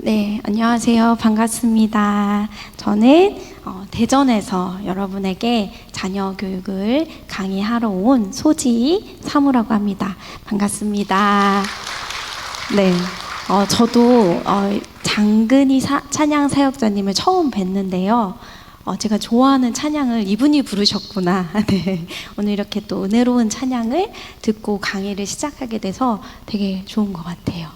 네, 안녕하세요. 반갑습니다. 저는 대전에서 여러분에게 자녀 교육을 강의하러 온 소지 사무라고 합니다. 반갑습니다. 네, 저도 장근희 찬양 사역자님을 처음 뵀는데요. 제가 좋아하는 찬양을 이분이 부르셨구나. 네, 오늘 이렇게 또 은혜로운 찬양을 듣고 강의를 시작하게 돼서 되게 좋은 것 같아요.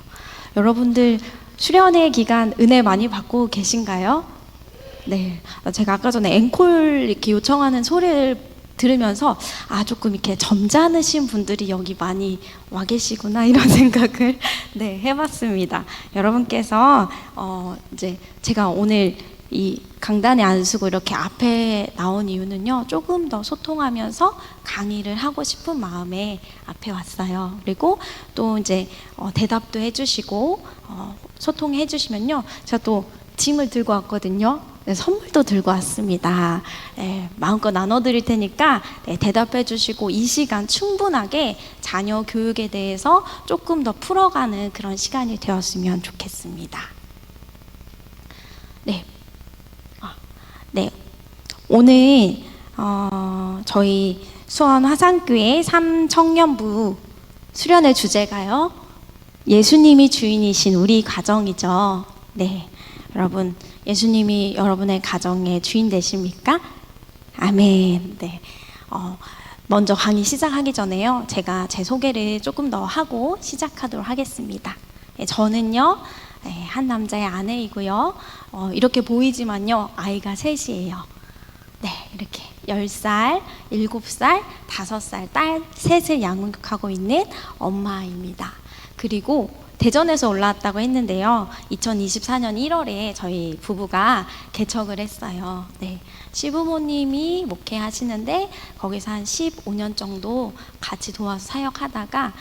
여러분들 수련회 기간 은혜 많이 받고 계신가요? 네, 제가 아까 전에 앵콜 이렇게 요청하는 소리를 들으면서 조금 이렇게 점잖으신 분들이 여기 많이 와 계시구나 이런 생각을 네, 해봤습니다. 여러분께서 이제 제가 오늘 이 강단에 안 서고 이렇게 앞에 나온 이유는요, 조금 더 소통하면서 강의를 하고 싶은 마음에 앞에 왔어요. 그리고 또 이제 대답도 해주시고 소통해 주시면요, 제가 또 짐을 들고 왔거든요. 네, 선물도 들고 왔습니다. 네, 마음껏 나눠드릴 테니까 네, 대답해 주시고 이 시간 충분하게 자녀 교육에 대해서 조금 더 풀어가는 그런 시간이 되었으면 좋겠습니다. 네. 네, 오늘 저희 수원 화산교회 3청년부 수련회 주제가요, 예수님이 주인이신 우리 가정이죠. 네, 여러분, 예수님이 여러분의 가정의 주인 되십니까? 아멘. 네. 먼저 강의 시작하기 전에요, 제가 제 소개를 조금 더 하고 시작하도록 하겠습니다. 네, 저는요, 네, 한 남자의 아내이고요. 이렇게 보이지만요, 아이가 셋이에요. 네, 이렇게 10살, 7살, 5살 딸 셋을 양육하고 있는 엄마입니다. 그리고 대전에서 올라왔다고 했는데요, 2024년 1월에 저희 부부가 개척을 했어요. 네, 시부모님이 목회하시는데 거기서 한 15년 정도 같이 도와서 사역하다가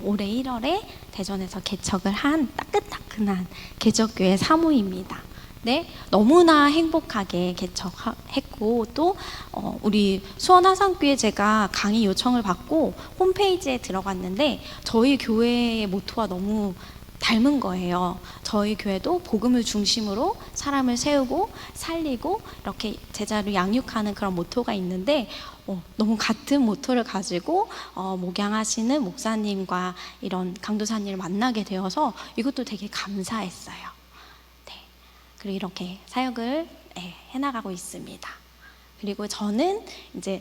올해 1월에 대전에서 개척을 한 따끈따끈한 개척교회 사모입니다. 네, 너무나 행복하게 개척했고, 또 우리 수원 화산교회 제가 강의 요청을 받고 홈페이지에 들어갔는데 저희 교회의 모토와 너무 닮은 거예요. 저희 교회도 복음을 중심으로 사람을 세우고 살리고 이렇게 제자를 양육하는 그런 모토가 있는데 너무 같은 모토를 가지고 목양하시는 목사님과 이런 강도사님을 만나게 되어서 이것도 되게 감사했어요. 그리고 이렇게 사역을 해나가고 있습니다. 그리고 저는 이제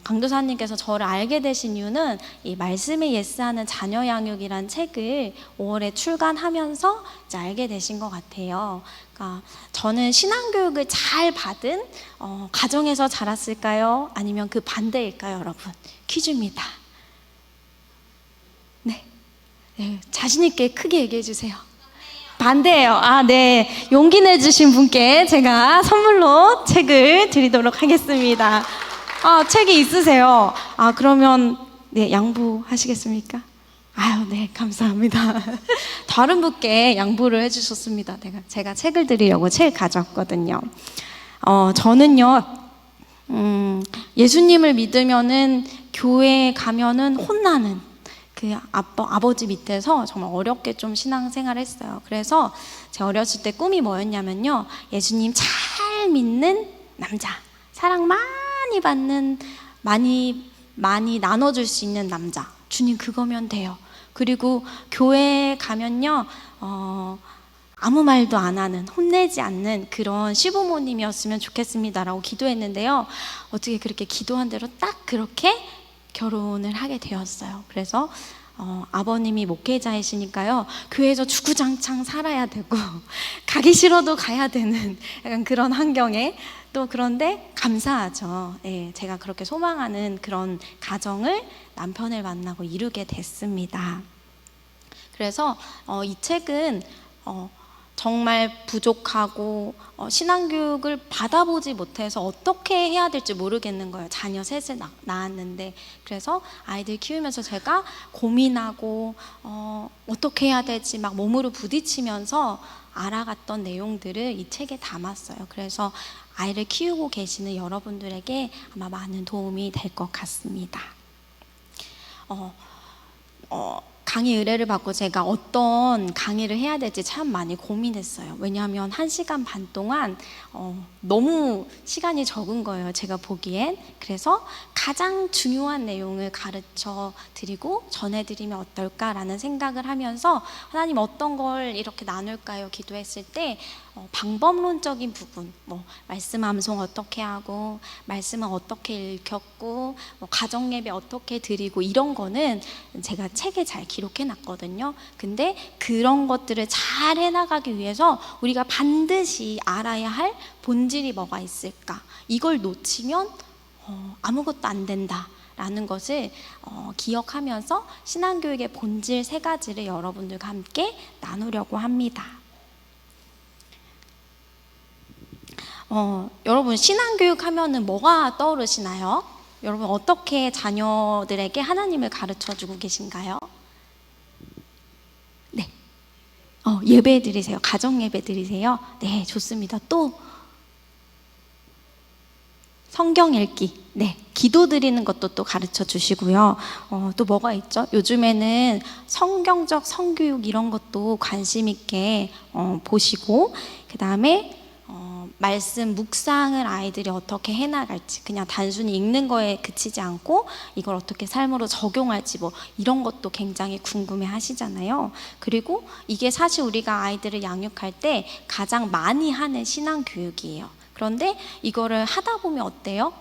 강도사님께서 저를 알게 되신 이유는 이 말씀에 예스하는 자녀 양육이란 책을 5월에 출간하면서 이제 알게 되신 것 같아요. 그러니까 저는 신앙교육을 잘 받은 가정에서 자랐을까요? 아니면 그 반대일까요, 여러분? 퀴즈입니다. 네, 자신 있게 크게 얘기해 주세요. 반대예요. 네. 용기 내주신 분께 제가 선물로 책을 드리도록 하겠습니다. 책이 있으세요. 그러면 네, 양보하시겠습니까? 네, 감사합니다. 다른 분께 양보를 해주셨습니다. 제가 책을 드리려고 책 가져왔거든요. 저는요, 예수님을 믿으면은 교회에 가면은 혼나는 그 아버지 밑에서 정말 어렵게 좀 신앙생활을 했어요. 그래서 제가 어렸을 때 꿈이 뭐였냐면요, 예수님 잘 믿는 남자, 사랑 많이 받는, 많이 나눠줄 수 있는 남자, 주님 그거면 돼요. 그리고 교회에 가면요, 아무 말도 안 하는, 혼내지 않는 그런 시부모님이었으면 좋겠습니다라고 기도했는데요, 어떻게 그렇게 기도한 대로 딱 그렇게 결혼을 하게 되었어요. 그래서 아버님이 목회자이시니까요, 교회에서 주구장창 살아야 되고 가기 싫어도 가야 되는 약간 그런 환경에, 또 그런데 감사하죠. 제가 그렇게 소망하는 그런 가정을 남편을 만나고 이루게 됐습니다. 그래서 이 책은 정말 부족하고 신앙교육을 받아보지 못해서 어떻게 해야 될지 모르겠는 거예요. 자녀 셋을 낳았는데. 그래서 아이들 키우면서 제가 고민하고 어떻게 해야 될지 막 몸으로 부딪히면서 알아갔던 내용들을 이 책에 담았어요. 그래서 아이를 키우고 계시는 여러분들에게 아마 많은 도움이 될 것 같습니다. 강의 의뢰를 받고 제가 어떤 강의를 해야 될지 참 많이 고민했어요. 왜냐하면 1시간 반 동안 너무 시간이 적은 거예요, 제가 보기엔. 그래서 가장 중요한 내용을 가르쳐 드리고 전해드리면 어떨까라는 생각을 하면서 하나님 어떤 걸 이렇게 나눌까요? 기도했을 때 방법론적인 부분, 말씀 암송 어떻게 하고, 말씀은 어떻게 읽혔고, 가정 예배 어떻게 드리고, 이런 거는 제가 책에 잘 기록해 놨거든요. 근데 그런 것들을 잘 해나가기 위해서 우리가 반드시 알아야 할 본질이 뭐가 있을까? 이걸 놓치면 아무것도 안 된다 라는 것을 기억하면서 신앙교육의 본질 3가지를 여러분들과 함께 나누려고 합니다. 여러분, 신앙교육 하면은 뭐가 떠오르시나요? 여러분, 어떻게 자녀들에게 하나님을 가르쳐 주고 계신가요? 네. 예배 드리세요. 가정 예배 드리세요. 네, 좋습니다. 또 성경 읽기, 네, 기도 드리는 것도 또 가르쳐 주시고요. 또 뭐가 있죠? 요즘에는 성경적 성교육 이런 것도 관심 있게 보시고, 그 다음에 말씀 묵상을 아이들이 어떻게 해나갈지, 그냥 단순히 읽는 거에 그치지 않고 이걸 어떻게 삶으로 적용할지 이런 것도 굉장히 궁금해 하시잖아요. 그리고 이게 사실 우리가 아이들을 양육할 때 가장 많이 하는 신앙교육이에요. 그런데 이거를 하다 보면 어때요?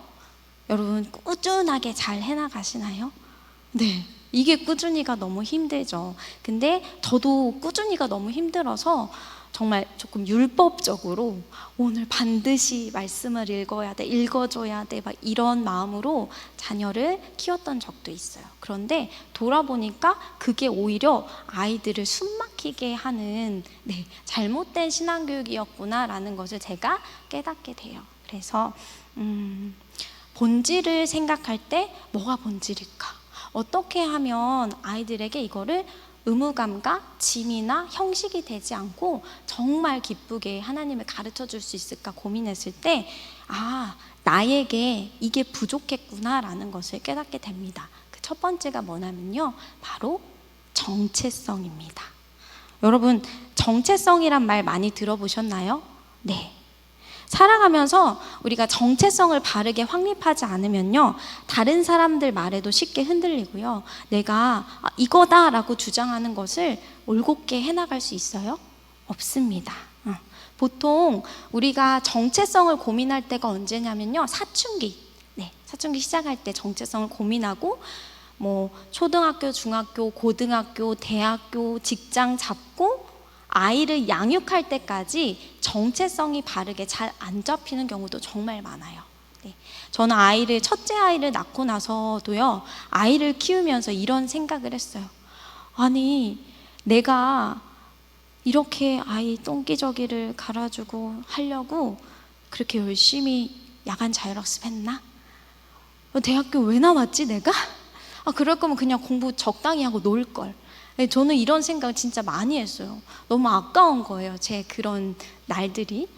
여러분, 꾸준하게 잘 해나가시나요? 네, 이게 꾸준히가 너무 힘들죠. 근데 저도 꾸준히가 너무 힘들어서 정말 조금 율법적으로 오늘 반드시 말씀을 읽어야 돼, 읽어줘야 돼, 막 이런 마음으로 자녀를 키웠던 적도 있어요. 그런데 돌아보니까 그게 오히려 아이들을 숨막히게 하는 잘못된 신앙교육이었구나라는 것을 제가 깨닫게 돼요. 그래서 본질을 생각할 때 뭐가 본질일까? 어떻게 하면 아이들에게 이거를 의무감과 짐이나 형식이 되지 않고 정말 기쁘게 하나님을 가르쳐 줄 수 있을까 고민했을 때, 나에게 이게 부족했구나라는 것을 깨닫게 됩니다. 그 첫 번째가 뭐냐면요, 바로 정체성입니다. 여러분, 정체성이란 말 많이 들어보셨나요? 네. 살아가면서 우리가 정체성을 바르게 확립하지 않으면요, 다른 사람들 말에도 쉽게 흔들리고요, 내가 이거다라고 주장하는 것을 올곧게 해나갈 수 있어요? 없습니다. 보통 우리가 정체성을 고민할 때가 언제냐면요, 사춘기. 사춘기 시작할 때 정체성을 고민하고 초등학교, 중학교, 고등학교, 대학교, 직장 잡고 아이를 양육할 때까지 정체성이 바르게 잘 안 잡히는 경우도 정말 많아요. 저는 첫째 아이를 낳고 나서도요, 아이를 키우면서 이런 생각을 했어요. 아니, 내가 이렇게 아이 똥기저귀를 갈아주고 하려고 그렇게 열심히 야간 자율학습 했나? 대학교 왜 나왔지 내가? 그럴 거면 그냥 공부 적당히 하고 놀걸. 저는 이런 생각을 진짜 많이 했어요. 너무 아까운 거예요, 제 그런 날들이.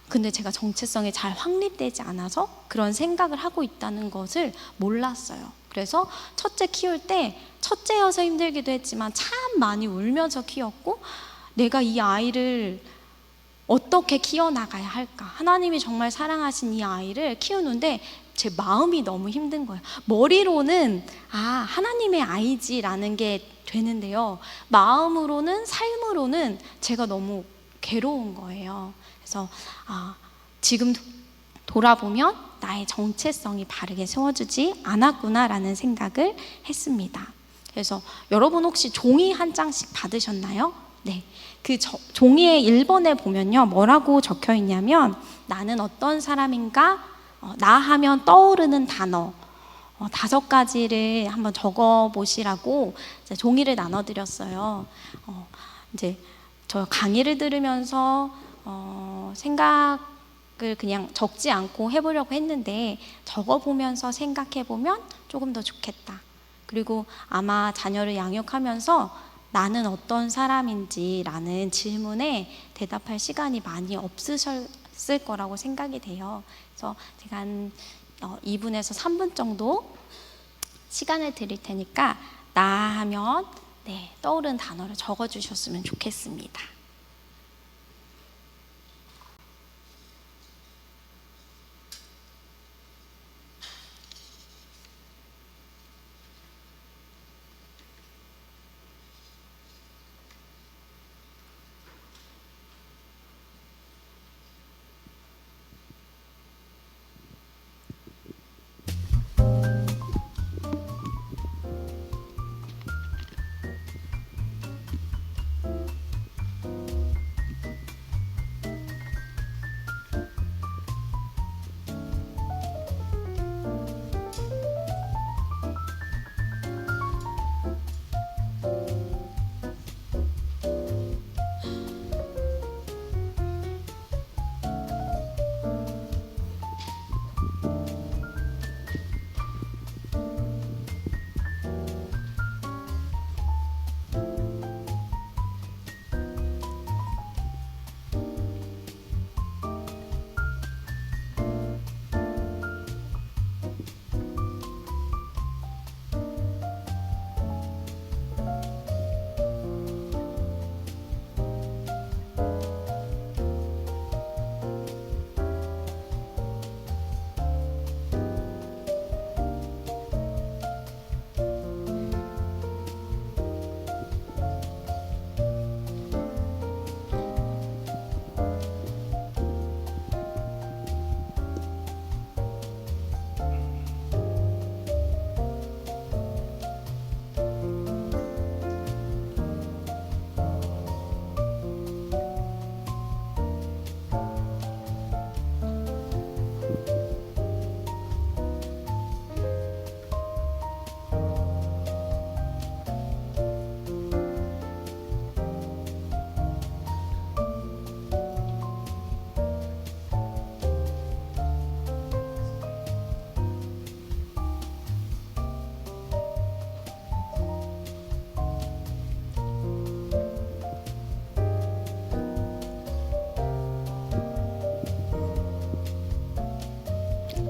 근데 제가 정체성이 잘 확립되지 않아서 그런 생각을 하고 있다는 것을 몰랐어요. 그래서 첫째 키울 때, 첫째여서 힘들기도 했지만 참 많이 울면서 키웠고, 내가 이 아이를 어떻게 키워나가야 할까? 하나님이 정말 사랑하신 이 아이를 키우는데 제 마음이 너무 힘든 거예요. 머리로는 하나님의 아이지라는 게 되는데요, 마음으로는, 삶으로는 제가 너무 괴로운 거예요. 그래서 지금 돌아보면 나의 정체성이 바르게 세워주지 않았구나라는 생각을 했습니다. 그래서 여러분 혹시 종이 한 장씩 받으셨나요? 네. 그 종이의 1번에 보면요, 뭐라고 적혀 있냐면, 나는 어떤 사람인가, 나 하면 떠오르는 단어 5가지를 한번 적어 보시라고 종이를 나눠드렸어요. 이제 저 강의를 들으면서 생각을 그냥 적지 않고 해보려고 했는데, 적어보면서 생각해보면 조금 더 좋겠다. 그리고 아마 자녀를 양육하면서 나는 어떤 사람인지라는 질문에 대답할 시간이 많이 없으셨을 거라고 생각이 돼요. 그래서 제가 한 2분에서 3분 정도 시간을 드릴 테니까 나 하면 네, 떠오른 단어를 적어주셨으면 좋겠습니다.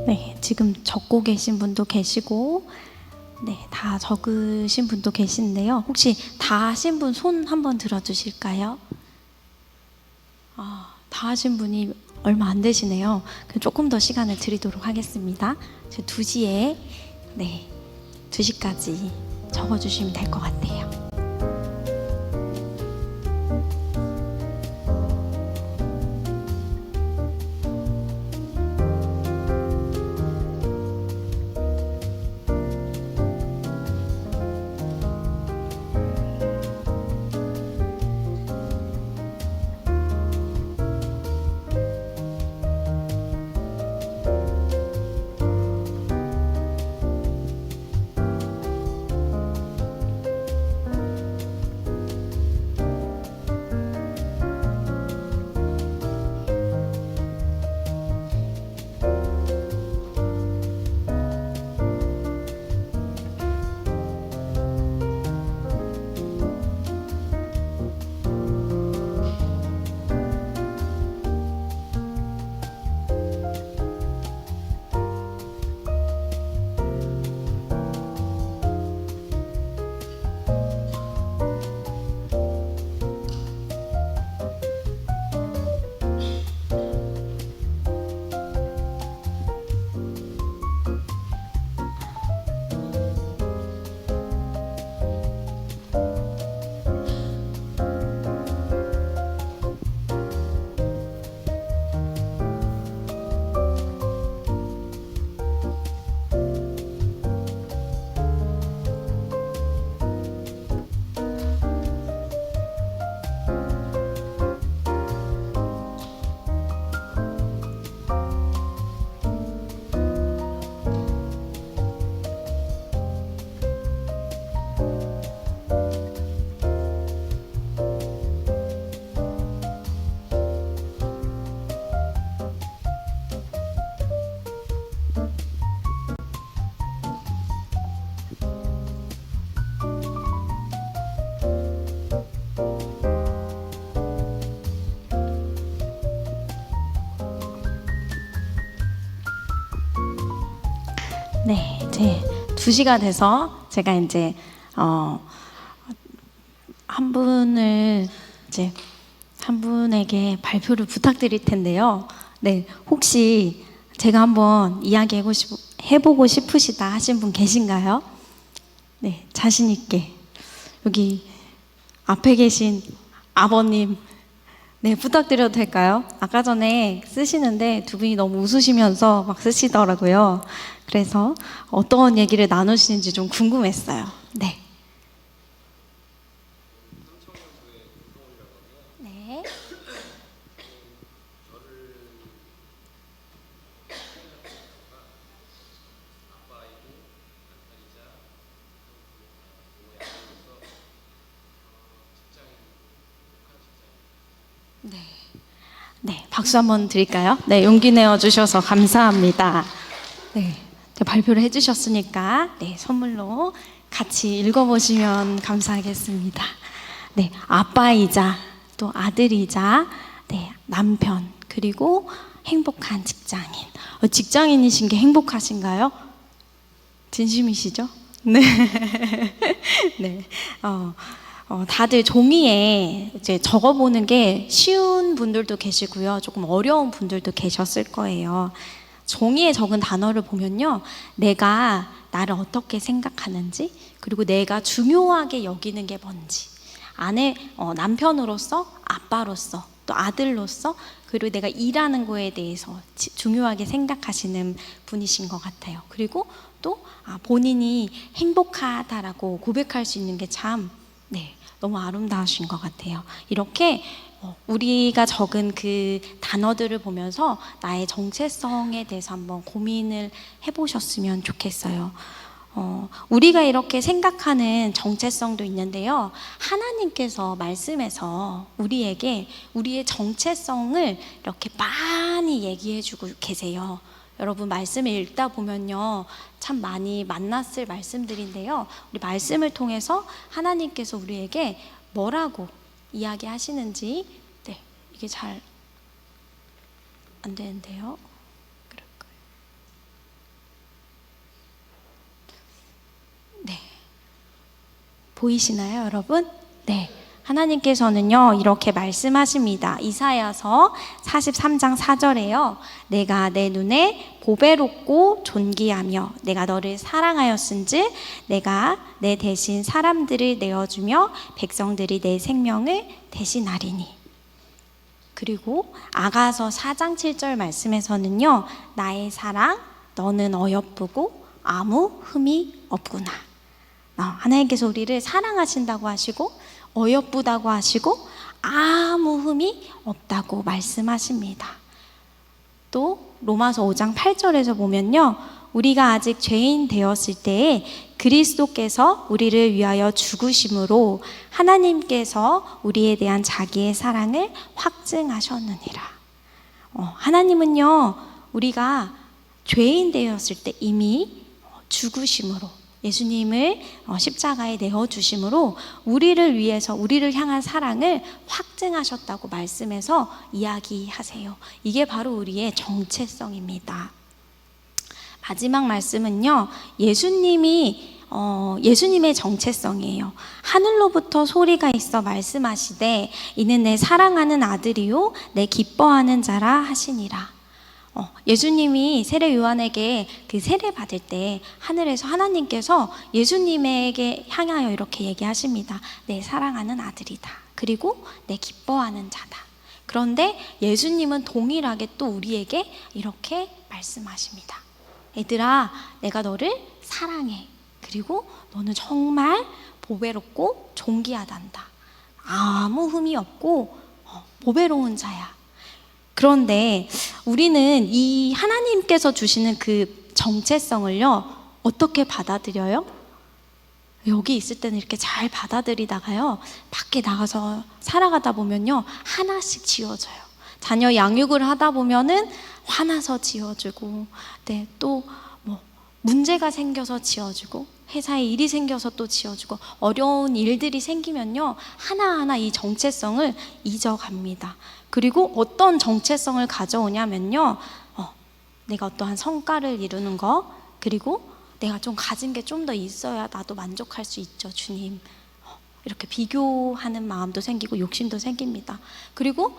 네, 지금 적고 계신 분도 계시고, 네, 다 적으신 분도 계신데요. 혹시 다 하신 분 손 한번 들어주실까요? 다 하신 분이 얼마 안 되시네요. 조금 더 시간을 드리도록 하겠습니다. 2시에, 네, 2시까지 적어주시면 될 것 같아요. 네, 이제 2시가 돼서 제가 이제 한 분을 이제 한 분에게 발표를 부탁드릴 텐데요. 네, 혹시 제가 한번 해보고 싶으시다 하신 분 계신가요? 네, 자신 있게 여기 앞에 계신 아버님, 네, 부탁드려도 될까요? 아까 전에 쓰시는데 두 분이 너무 웃으시면서 막 쓰시더라고요. 그래서 어떤 얘기를 나누시는지 좀 궁금했어요. 네. 네. 네. 네, 박수 한번 드릴까요? 네, 용기 내어 주셔서 감사합니다. 네, 발표를 해주셨으니까 네, 선물로 같이 읽어보시면 감사하겠습니다. 네, 아빠이자 또 아들이자 네, 남편 그리고 행복한 직장인. 직장인이신 게 행복하신가요? 진심이시죠? 네. 네. 다들 종이에 이제 적어보는 게 쉬운 분들도 계시고요. 조금 어려운 분들도 계셨을 거예요. 종이에 적은 단어를 보면요. 내가 나를 어떻게 생각하는지, 그리고 내가 중요하게 여기는 게 뭔지, 남편으로서, 아빠로서, 또 아들로서, 그리고 내가 일하는 거에 대해서 중요하게 생각하시는 분이신 것 같아요. 그리고 또 본인이 행복하다라고 고백할 수 있는 게 참 너무 아름다우신 것 같아요. 이렇게 우리가 적은 그 단어들을 보면서 나의 정체성에 대해서 한번 고민을 해보셨으면 좋겠어요. 우리가 이렇게 생각하는 정체성도 있는데요. 하나님께서 말씀에서 우리에게 우리의 정체성을 이렇게 많이 얘기해주고 계세요. 여러분 말씀을 읽다 보면요 참 많이 만났을 말씀들인데요, 우리 말씀을 통해서 하나님께서 우리에게 뭐라고 이야기하시는지 이게 잘 안 되는데요. 그럴까요? 네, 보이시나요 여러분? 네, 하나님께서는요 이렇게 말씀하십니다. 이사야서 43장 4절에요. 내가 내 눈에 보배롭고 존귀하며 내가 너를 사랑하였은즉 내가 내 대신 사람들을 내어주며 백성들이 내 생명을 대신하리니. 그리고 아가서 4장 7절 말씀에서는요 나의 사랑 너는 어여쁘고 아무 흠이 없구나. 하나님께서 우리를 사랑하신다고 하시고 어여쁘다고 하시고 아무 흠이 없다고 말씀하십니다. 또 로마서 5장 8절에서 보면요 우리가 아직 죄인 되었을 때에 그리스도께서 우리를 위하여 죽으심으로 하나님께서 우리에 대한 자기의 사랑을 확증하셨느니라. 하나님은요 우리가 죄인 되었을 때 이미 죽으심으로 예수님을 십자가에 내어주심으로 우리를 위해서 우리를 향한 사랑을 확증하셨다고 말씀해서 이야기하세요. 이게 바로 우리의 정체성입니다. 마지막 말씀은요 예수님의 정체성이에요. 하늘로부터 소리가 있어 말씀하시되 이는 내 사랑하는 아들이요 내 기뻐하는 자라 하시니라. 예수님이 세례 요한에게 그 세례 받을 때 하늘에서 하나님께서 예수님에게 향하여 이렇게 얘기하십니다. 내 사랑하는 아들이다. 그리고 내 기뻐하는 자다. 그런데 예수님은 동일하게 또 우리에게 이렇게 말씀하십니다. 얘들아, 내가 너를 사랑해. 그리고 너는 정말 보배롭고 존귀하단다. 아무 흠이 없고 보배로운 자야. 그런데 우리는 이 하나님께서 주시는 그 정체성을요 어떻게 받아들여요? 여기 있을 때는 이렇게 잘 받아들이다가요 밖에 나가서 살아가다 보면요 하나씩 지워져요. 자녀 양육을 하다 보면은 화나서 지워주고, 또 뭐 문제가 생겨서 지워주고, 회사에 일이 생겨서 또 지워주고, 어려운 일들이 생기면요 하나하나 이 정체성을 잊어갑니다. 그리고 어떤 정체성을 가져오냐면요 내가 어떠한 성과를 이루는 거, 그리고 내가 좀 가진 게 좀 더 있어야 나도 만족할 수 있죠, 주님. 이렇게 비교하는 마음도 생기고 욕심도 생깁니다. 그리고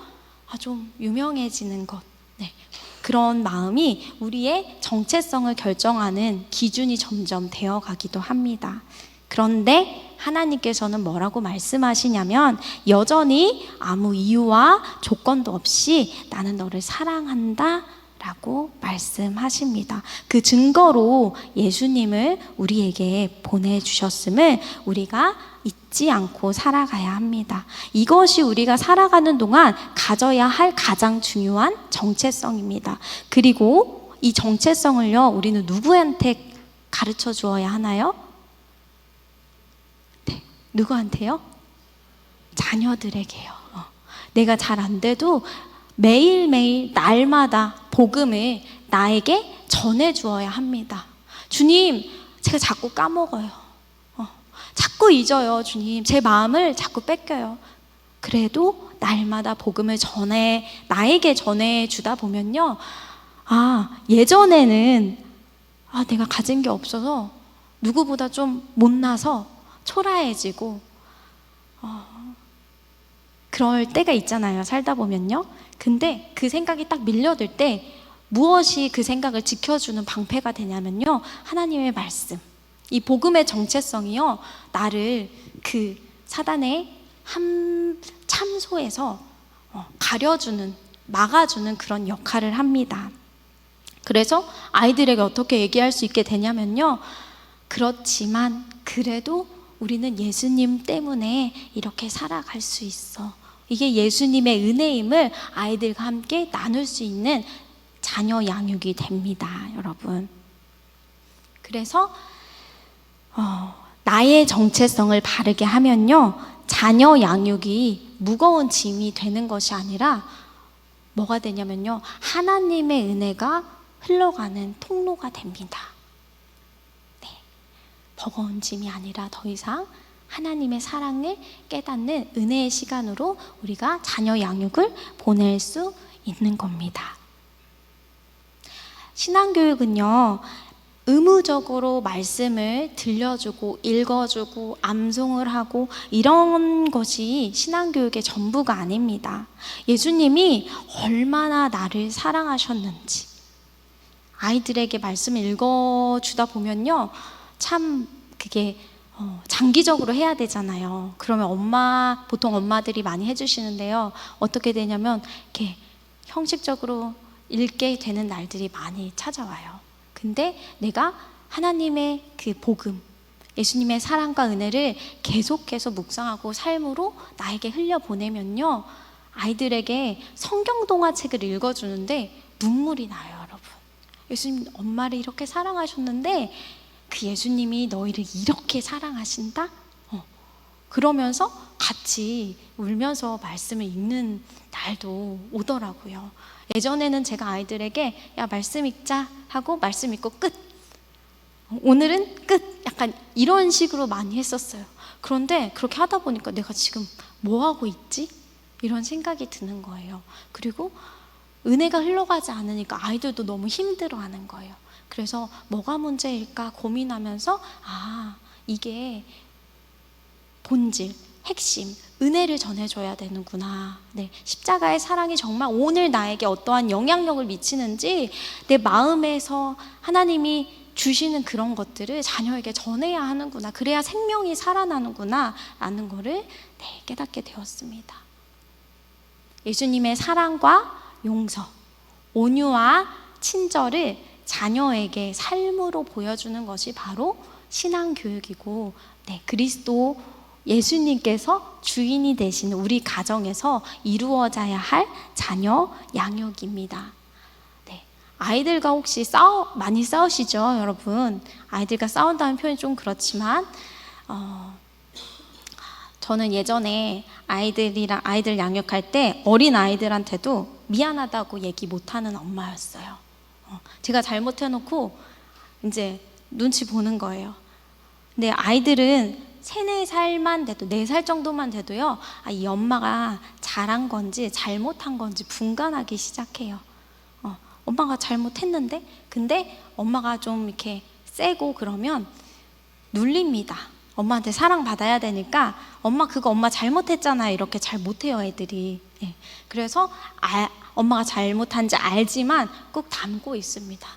좀 유명해지는 것, 네. 그런 마음이 우리의 정체성을 결정하는 기준이 점점 되어가기도 합니다. 그런데 하나님께서는 뭐라고 말씀하시냐면 여전히 아무 이유와 조건도 없이 나는 너를 사랑한다 라고 말씀하십니다. 그 증거로 예수님을 우리에게 보내주셨음을 우리가 잊지 않고 살아가야 합니다. 이것이 우리가 살아가는 동안 가져야 할 가장 중요한 정체성입니다. 그리고 이 정체성을요, 우리는 누구한테 가르쳐 주어야 하나요? 네, 누구한테요? 자녀들에게요. 내가 잘 안 돼도 매일매일 날마다 복음을 나에게 전해 주어야 합니다. 주님, 제가 자꾸 까먹어요. 자꾸 잊어요. 주님, 제 마음을 자꾸 뺏겨요. 그래도 날마다 복음을 나에게 전해 주다 보면요, 예전에는 내가 가진 게 없어서 누구보다 좀 못나서 초라해지고 그럴 때가 있잖아요, 살다 보면요. 근데 그 생각이 딱 밀려들 때 무엇이 그 생각을 지켜주는 방패가 되냐면요, 하나님의 말씀, 이 복음의 정체성이요, 나를 그 사단의 참소에서 가려주는, 막아주는 그런 역할을 합니다. 그래서 아이들에게 어떻게 얘기할 수 있게 되냐면요, 그렇지만 그래도 우리는 예수님 때문에 이렇게 살아갈 수 있어. 이게 예수님의 은혜임을 아이들과 함께 나눌 수 있는 자녀 양육이 됩니다, 여러분. 그래서 나의 정체성을 바르게 하면요, 자녀 양육이 무거운 짐이 되는 것이 아니라 뭐가 되냐면요, 하나님의 은혜가 흘러가는 통로가 됩니다. 네, 버거운 짐이 아니라 더 이상 하나님의 사랑을 깨닫는 은혜의 시간으로 우리가 자녀 양육을 보낼 수 있는 겁니다. 신앙교육은요, 의무적으로 말씀을 들려주고 읽어주고 암송을 하고 이런 것이 신앙교육의 전부가 아닙니다. 예수님이 얼마나 나를 사랑하셨는지 아이들에게 말씀을 읽어주다 보면요, 참 그게 장기적으로 해야 되잖아요. 그러면 보통 엄마들이 많이 해주시는데요, 어떻게 되냐면 이렇게 형식적으로 읽게 되는 날들이 많이 찾아와요. 근데 내가 하나님의 그 복음, 예수님의 사랑과 은혜를 계속해서 묵상하고 삶으로 나에게 흘려보내면요, 아이들에게 성경 동화책을 읽어주는데 눈물이 나요, 여러분. 예수님 엄마를 이렇게 사랑하셨는데 그 예수님이 너희를 이렇게 사랑하신다? 그러면서 같이 울면서 말씀을 읽는 날도 오더라고요. 예전에는 제가 아이들에게 야, 말씀 읽자 하고 말씀 읽고 끝, 오늘은 끝, 약간 이런 식으로 많이 했었어요. 그런데 그렇게 하다 보니까 내가 지금 뭐 하고 있지? 이런 생각이 드는 거예요. 그리고 은혜가 흘러가지 않으니까 아이들도 너무 힘들어하는 거예요. 그래서 뭐가 문제일까 고민하면서 이게 본질, 핵심, 은혜를 전해줘야 되는구나. 네, 십자가의 사랑이 정말 오늘 나에게 어떠한 영향력을 미치는지 내 마음에서 하나님이 주시는 그런 것들을 자녀에게 전해야 하는구나. 그래야 생명이 살아나는구나 라는 거를 깨닫게 되었습니다. 예수님의 사랑과 용서, 온유와 친절을 자녀에게 삶으로 보여주는 것이 바로 신앙교육이고, 그리스도 예수님께서 주인이 되시는 우리 가정에서 이루어져야 할 자녀 양육입니다. 아이들과 혹시 많이 싸우시죠, 여러분? 아이들과 싸운다는 표현이 좀 그렇지만, 저는 예전에 아이들 양육할 때 어린 아이들한테도 미안하다고 얘기 못하는 엄마였어요. 제가 잘못해놓고 이제 눈치 보는 거예요. 근데 아이들은 3, 4살만 돼도, 4살 정도만 돼도요, 이 엄마가 잘한 건지 잘못한 건지 분간하기 시작해요. 엄마가 잘못했는데, 근데 엄마가 좀 이렇게 세고 그러면 눌립니다. 엄마한테 사랑받아야 되니까 엄마 그거 엄마 잘못했잖아 이렇게 잘 못해요 애들이. 예. 그래서 엄마가 잘못한지 알지만 꼭 담고 있습니다.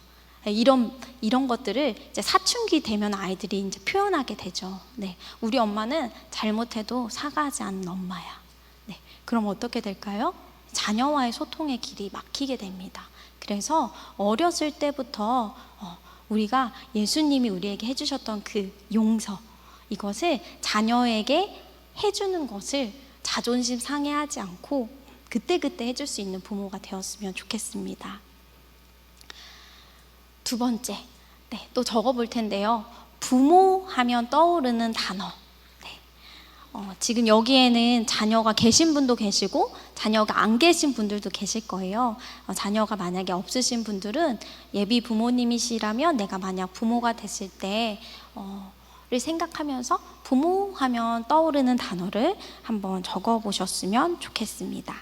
예. 이런 것들을 이제 사춘기 되면 아이들이 이제 표현하게 되죠. 네. 우리 엄마는 잘못해도 사과하지 않는 엄마야. 네. 그럼 어떻게 될까요? 자녀와의 소통의 길이 막히게 됩니다. 그래서 어렸을 때부터 우리가 예수님이 우리에게 해주셨던 그 용서, 이것을 자녀에게 해주는 것을 자존심 상해하지 않고 그때그때 해줄 수 있는 부모가 되었으면 좋겠습니다. 두 번째, 네, 또 적어볼 텐데요. 부모 하면 떠오르는 단어. 지금 여기에는 자녀가 계신 분도 계시고 자녀가 안 계신 분들도 계실 거예요. 자녀가 만약에 없으신 분들은 예비 부모님이시라면 내가 만약 부모가 됐을 때를 생각하면서 부모 하면 떠오르는 단어를 한번 적어보셨으면 좋겠습니다.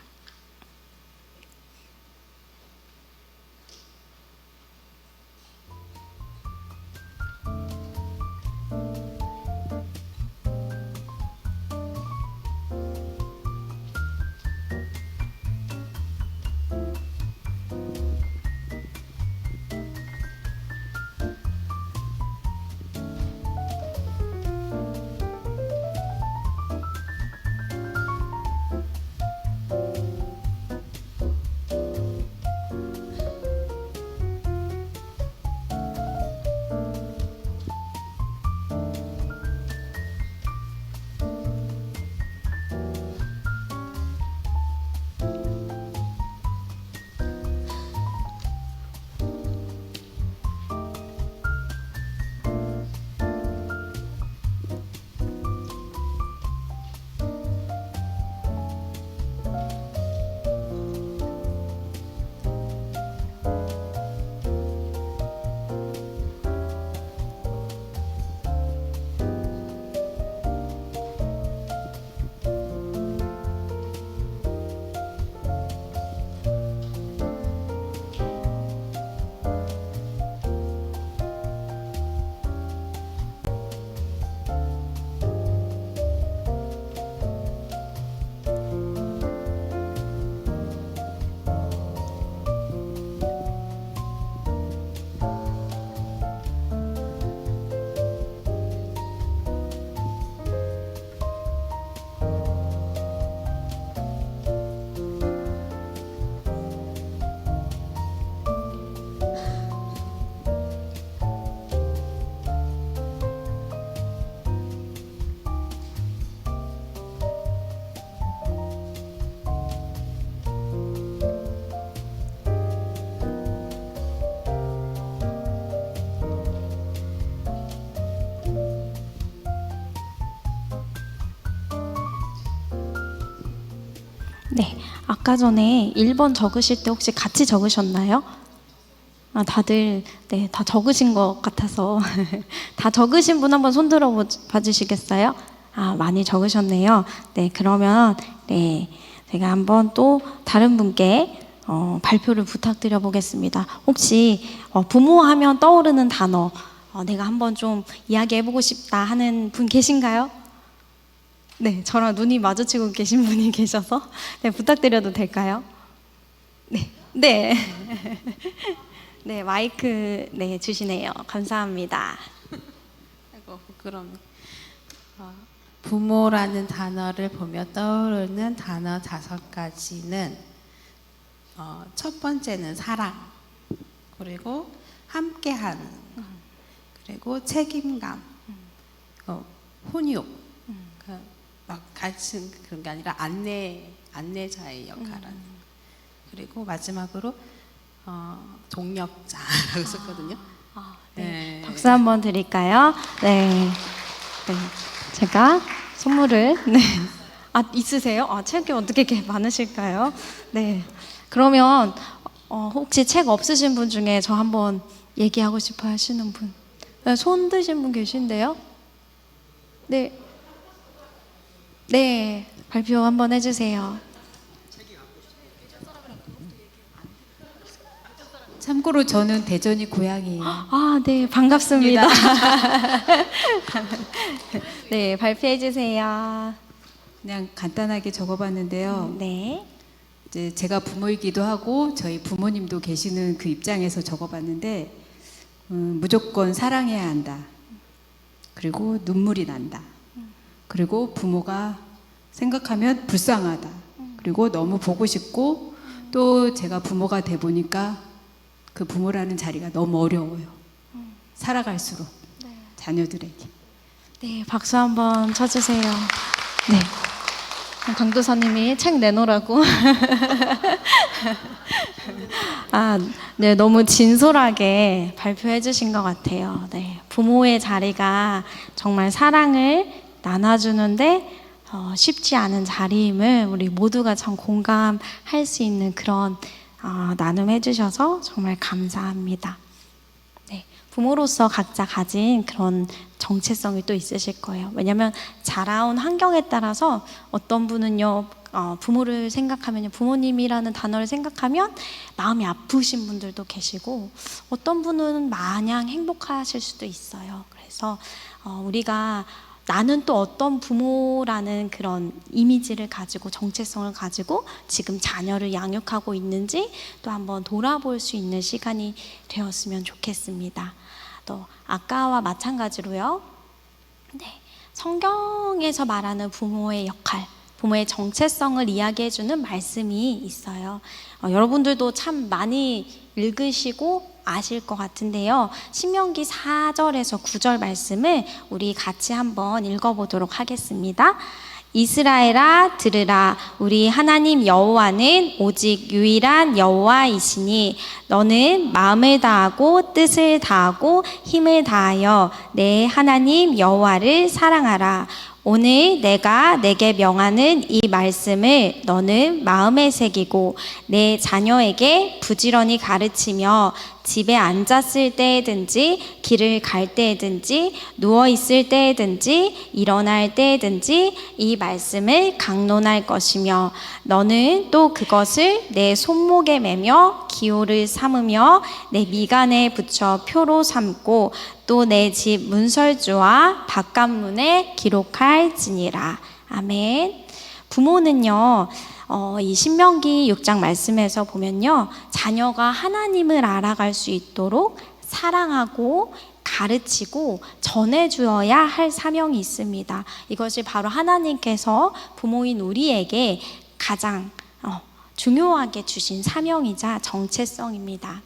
네, 아까 전에 1번 적으실 때 혹시 같이 적으셨나요? 다들 네, 다 적으신 것 같아서 다 적으신 분 한번 손 들어 봐주시겠어요? 많이 적으셨네요. 네, 그러면 네, 제가 한번 또 다른 분께 발표를 부탁드려 보겠습니다. 혹시 부모하면 떠오르는 단어 내가 한번 좀 이야기해보고 싶다 하는 분 계신가요? 네, 저랑 눈이 마주치고 계신 분이 계셔서 네, 부탁드려도 될까요? 네, 네, 네, 마이크 네 주시네요. 감사합니다. 아이고 부끄럽네. 부모라는 단어를 보며 떠오르는 단어 5가지는 첫 번째는 사랑, 그리고 함께하는, 그리고 책임감, 훈육. 막 같이 그런 게 아니라 안내자의 역할은. 그리고 마지막으로 동력자라고 썼거든요. 네. 박수 한번 드릴까요? 네. 네. 제가 선물을 네. 있으세요? 책이 어떻게 이렇게 많으실까요? 네. 그러면 혹시 책 없으신 분 중에 저 한번 얘기하고 싶어 하시는 분? 네, 손 드신 분 계신데요? 네. 네, 발표 한번 해주세요. 참고로 저는 대전이 고향이에요. 아, 네, 반갑습니다. 네, 발표해 주세요. 그냥 간단하게 적어봤는데요. 네. 이제 제가 부모이기도 하고 저희 부모님도 계시는 그 입장에서 적어봤는데 무조건 사랑해야 한다. 그리고 눈물이 난다. 그리고 부모가 생각하면 불쌍하다. 그리고 너무 보고 싶고 또 제가 부모가 돼 보니까 그 부모라는 자리가 너무 어려워요. 살아갈수록 자녀들에게. 네, 박수 한번 쳐주세요. 네. 강도사님이 책 내놓으라고. 아, 네, 너무 진솔하게 발표해 주신 것 같아요. 네, 부모의 자리가 정말 사랑을 나눠주는데 쉽지 않은 자리임을 우리 모두가 참 공감할 수 있는 그런 나눔해 주셔서 정말 감사합니다. 네, 부모로서 각자 가진 그런 정체성이 또 있으실 거예요. 왜냐하면 자라온 환경에 따라서 어떤 분은요, 부모를 생각하면, 부모님이라는 단어를 생각하면 마음이 아프신 분들도 계시고, 어떤 분은 마냥 행복하실 수도 있어요. 그래서 우리가 나는 또 어떤 부모라는 그런 이미지를 가지고 정체성을 가지고 지금 자녀를 양육하고 있는지 또 한번 돌아볼 수 있는 시간이 되었으면 좋겠습니다. 또 아까와 마찬가지로요. 네, 성경에서 말하는 부모의 역할, 부모의 정체성을 이야기해주는 말씀이 있어요. 여러분들도 참 많이 읽으시고 아실 것 같은데요. 신명기 4절에서 9절 말씀을 우리 같이 한번 읽어보도록 하겠습니다. 이스라엘아 들으라, 우리 하나님 여호와는 오직 유일한 여호와이시니 너는 마음을 다하고 뜻을 다하고 힘을 다하여 내 하나님 여호와를 사랑하라. 오늘 내가 내게 명하는 이 말씀을 너는 마음에 새기고 내 자녀에게 부지런히 가르치며 집에 앉았을 때에든지 길을 갈 때에든지 누워있을 때에든지 일어날 때에든지 이 말씀을 강론할 것이며 너는 또 그것을 내 손목에 매며 기호를 삼으며 내 미간에 붙여 표로 삼고 또 내 집 문설주와 바깥문에 기록할지니라. 아멘. 부모는요, 이 신명기 6장 말씀에서 보면요, 자녀가 하나님을 알아갈 수 있도록 사랑하고 가르치고 전해주어야 할 사명이 있습니다. 이것이 바로 하나님께서 부모인 우리에게 가장 중요하게 주신 사명이자 정체성입니다.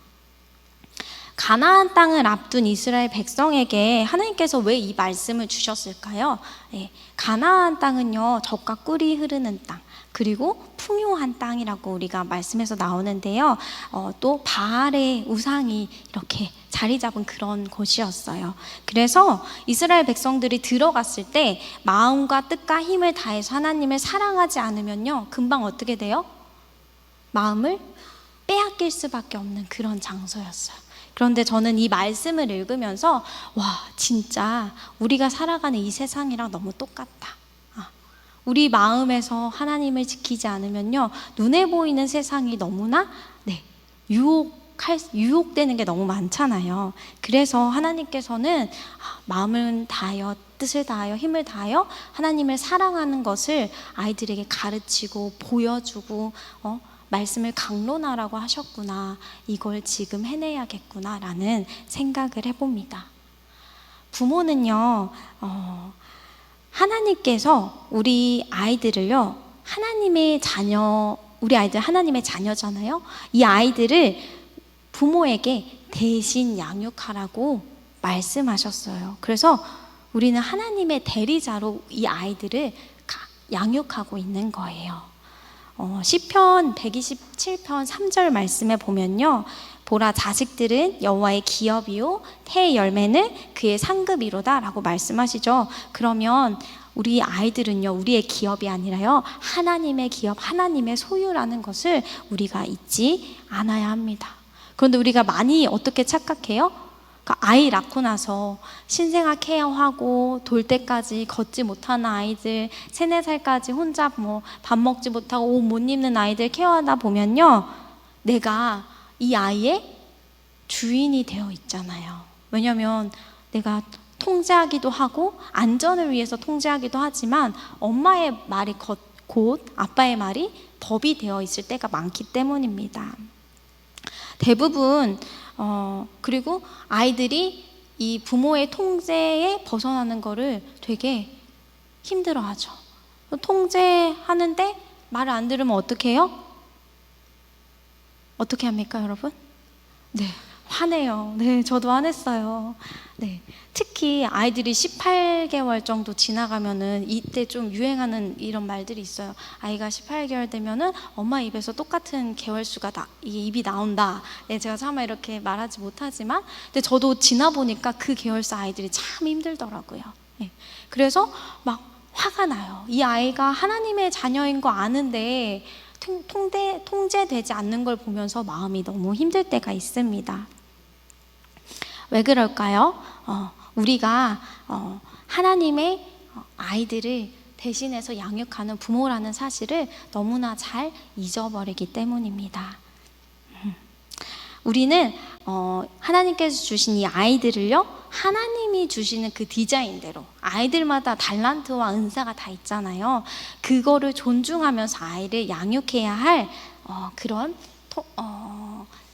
가나안 땅을 앞둔 이스라엘 백성에게 하나님께서 왜 이 말씀을 주셨을까요? 가나안 땅은요, 젖과 꿀이 흐르는 땅, 그리고 풍요한 땅이라고 우리가 말씀에서 나오는데요. 또 바알의 우상이 이렇게 자리 잡은 그런 곳이었어요. 그래서 이스라엘 백성들이 들어갔을 때 마음과 뜻과 힘을 다해서 하나님을 사랑하지 않으면요, 금방 어떻게 돼요? 마음을 빼앗길 수밖에 없는 그런 장소였어요. 그런데 저는 이 말씀을 읽으면서 와, 진짜 우리가 살아가는 이 세상이랑 너무 똑같다. 우리 마음에서 하나님을 지키지 않으면요, 눈에 보이는 세상이 너무나 유혹되는 게 너무 많잖아요. 그래서 하나님께서는 마음을 다하여 뜻을 다하여 힘을 다하여 하나님을 사랑하는 것을 아이들에게 가르치고 보여주고 말씀을 강론하라고 하셨구나, 이걸 지금 해내야겠구나 라는 생각을 해봅니다. 부모는요, 하나님께서 우리 아이들을요, 하나님의 자녀, 우리 아이들 하나님의 자녀잖아요. 이 아이들을 부모에게 대신 양육하라고 말씀하셨어요. 그래서 우리는 하나님의 대리자로 이 아이들을 양육하고 있는 거예요. 시편 127편 3절 말씀에 보면요, 보라, 자식들은 여호와의 기업이요 태의 열매는 그의 상급이로다 라고 말씀하시죠. 그러면 우리 아이들은요, 우리의 기업이 아니라요, 하나님의 기업, 하나님의 소유라는 것을 우리가 잊지 않아야 합니다. 그런데 우리가 많이 어떻게 착각해요? 그러니까 아이 낳고 나서 신생아 케어하고 돌 때까지 걷지 못하는 아이들, 3, 4살까지 혼자 밥 먹지 못하고 옷 못 입는 아이들 케어하다 보면요, 내가 이 아이의 주인이 되어 있잖아요. 왜냐하면 내가 통제하기도 하고 안전을 위해서 통제하기도 하지만 엄마의 말이 곧 아빠의 말이 법이 되어 있을 때가 많기 때문입니다. 대부분 그리고 아이들이 이 부모의 통제에 벗어나는 거를 되게 힘들어하죠. 통제하는데 말을 안 들으면 어떻게 해요? 어떻게 합니까, 여러분? 네, 화내요. 네, 저도 화냈어요. 네, 특히 아이들이 18개월 정도 지나가면은 이때 좀 유행하는 이런 말들이 있어요. 아이가 18개월 되면은 엄마 입에서 똑같은 개월수가 이게 입이 나온다. 네, 제가 차마 이렇게 말하지 못하지만, 근데 저도 지나 보니까 그 개월수 아이들이 참 힘들더라고요. 네, 그래서 막 화가 나요. 이 아이가 하나님의 자녀인 거 아는데 통제되지 않는 걸 보면서 마음이 너무 힘들 때가 있습니다. 왜 그럴까요? 우리가 하나님의 아이들을 대신해서 양육하는 부모라는 사실을 너무나 잘 잊어버리기 때문입니다. 우리는 하나님께서 주신 이 아이들을요, 하나님이 주시는 그 디자인대로, 아이들마다 달란트와 은사가 다 있잖아요. 그거를 존중하면서 아이를 양육해야 할 그런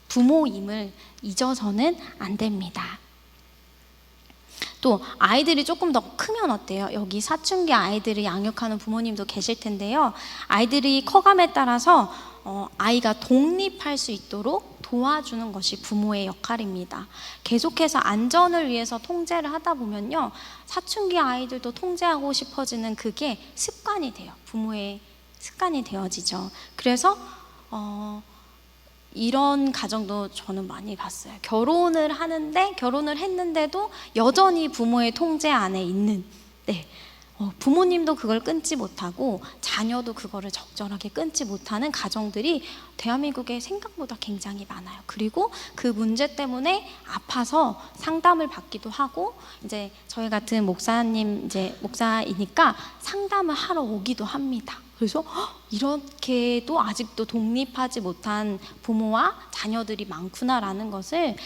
부모임을 잊어서는 안 됩니다. 또 아이들이 조금 더 크면 어때요? 여기 사춘기 아이들을 양육하는 부모님도 계실 텐데요. 아이들이 커감에 따라서 아이가 독립할 수 있도록 도와주는 것이 부모의 역할입니다. 계속해서 안전을 위해서 통제를 하다 보면요, 사춘기 아이들도 통제하고 싶어지는 그게 습관이 돼요. 부모의 습관이 되어지죠. 그래서 이런 가정도 저는 많이 봤어요. 결혼을 했는데도 여전히 부모의 통제 안에 있는, 부모님도 그걸 끊지 못하고 자녀도 그거를 적절하게 끊지 못하는 가정들이 대한민국에 생각보다 굉장히 많아요. 그리고 그 문제 때문에 아파서 상담을 받기도 하고, 이제 저희 같은 목사이니까 상담을 하러 오기도 합니다. 그래서 이렇게도 아직도 독립하지 못한 부모와 자녀들이 많구나라는 것을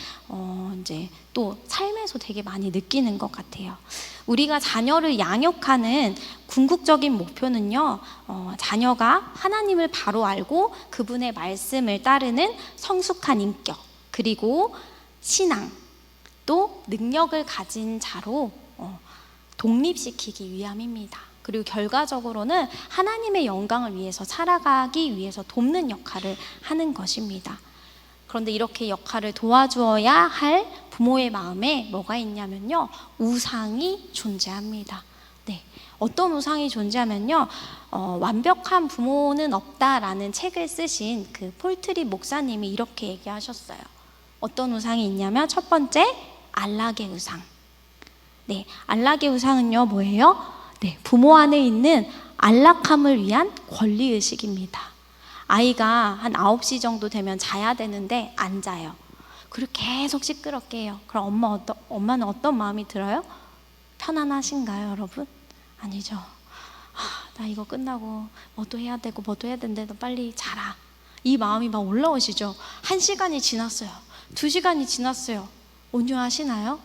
이제 또 삶에서 되게 많이 느끼는 것 같아요. 우리가 자녀를 양육하는 궁극적인 목표는요, 자녀가 하나님을 바로 알고 그분의 말씀을 따르는 성숙한 인격, 그리고 신앙, 또 능력을 가진 자로 독립시키기 위함입니다. 그리고 결과적으로는 하나님의 영광을 위해서 살아가기 위해서 돕는 역할을 하는 것입니다. 그런데 이렇게 역할을 도와주어야 할 부모의 마음에 뭐가 있냐면요, 우상이 존재합니다. 네, 어떤 우상이 존재하면요, 완벽한 부모는 없다라는 책을 쓰신 그 폴트리 목사님이 이렇게 얘기하셨어요. 어떤 우상이 있냐면 첫 번째, 안락의 우상. 네, 안락의 우상은요 뭐예요? 네, 부모 안에 있는 안락함을 위한 권리의식입니다. 아이가 한 9시 정도 되면 자야 되는데 안 자요. 그리고 계속 시끄럽게 해요. 그럼 엄마는 어떤 마음이 들어요? 편안하신가요, 여러분? 아니죠. 나 이거 끝나고 뭐도 해야 되고 뭐도 해야 되는데 너 빨리 자라. 이 마음이 막 올라오시죠. 1시간이 지났어요. 2시간이 지났어요. 온유하시나요?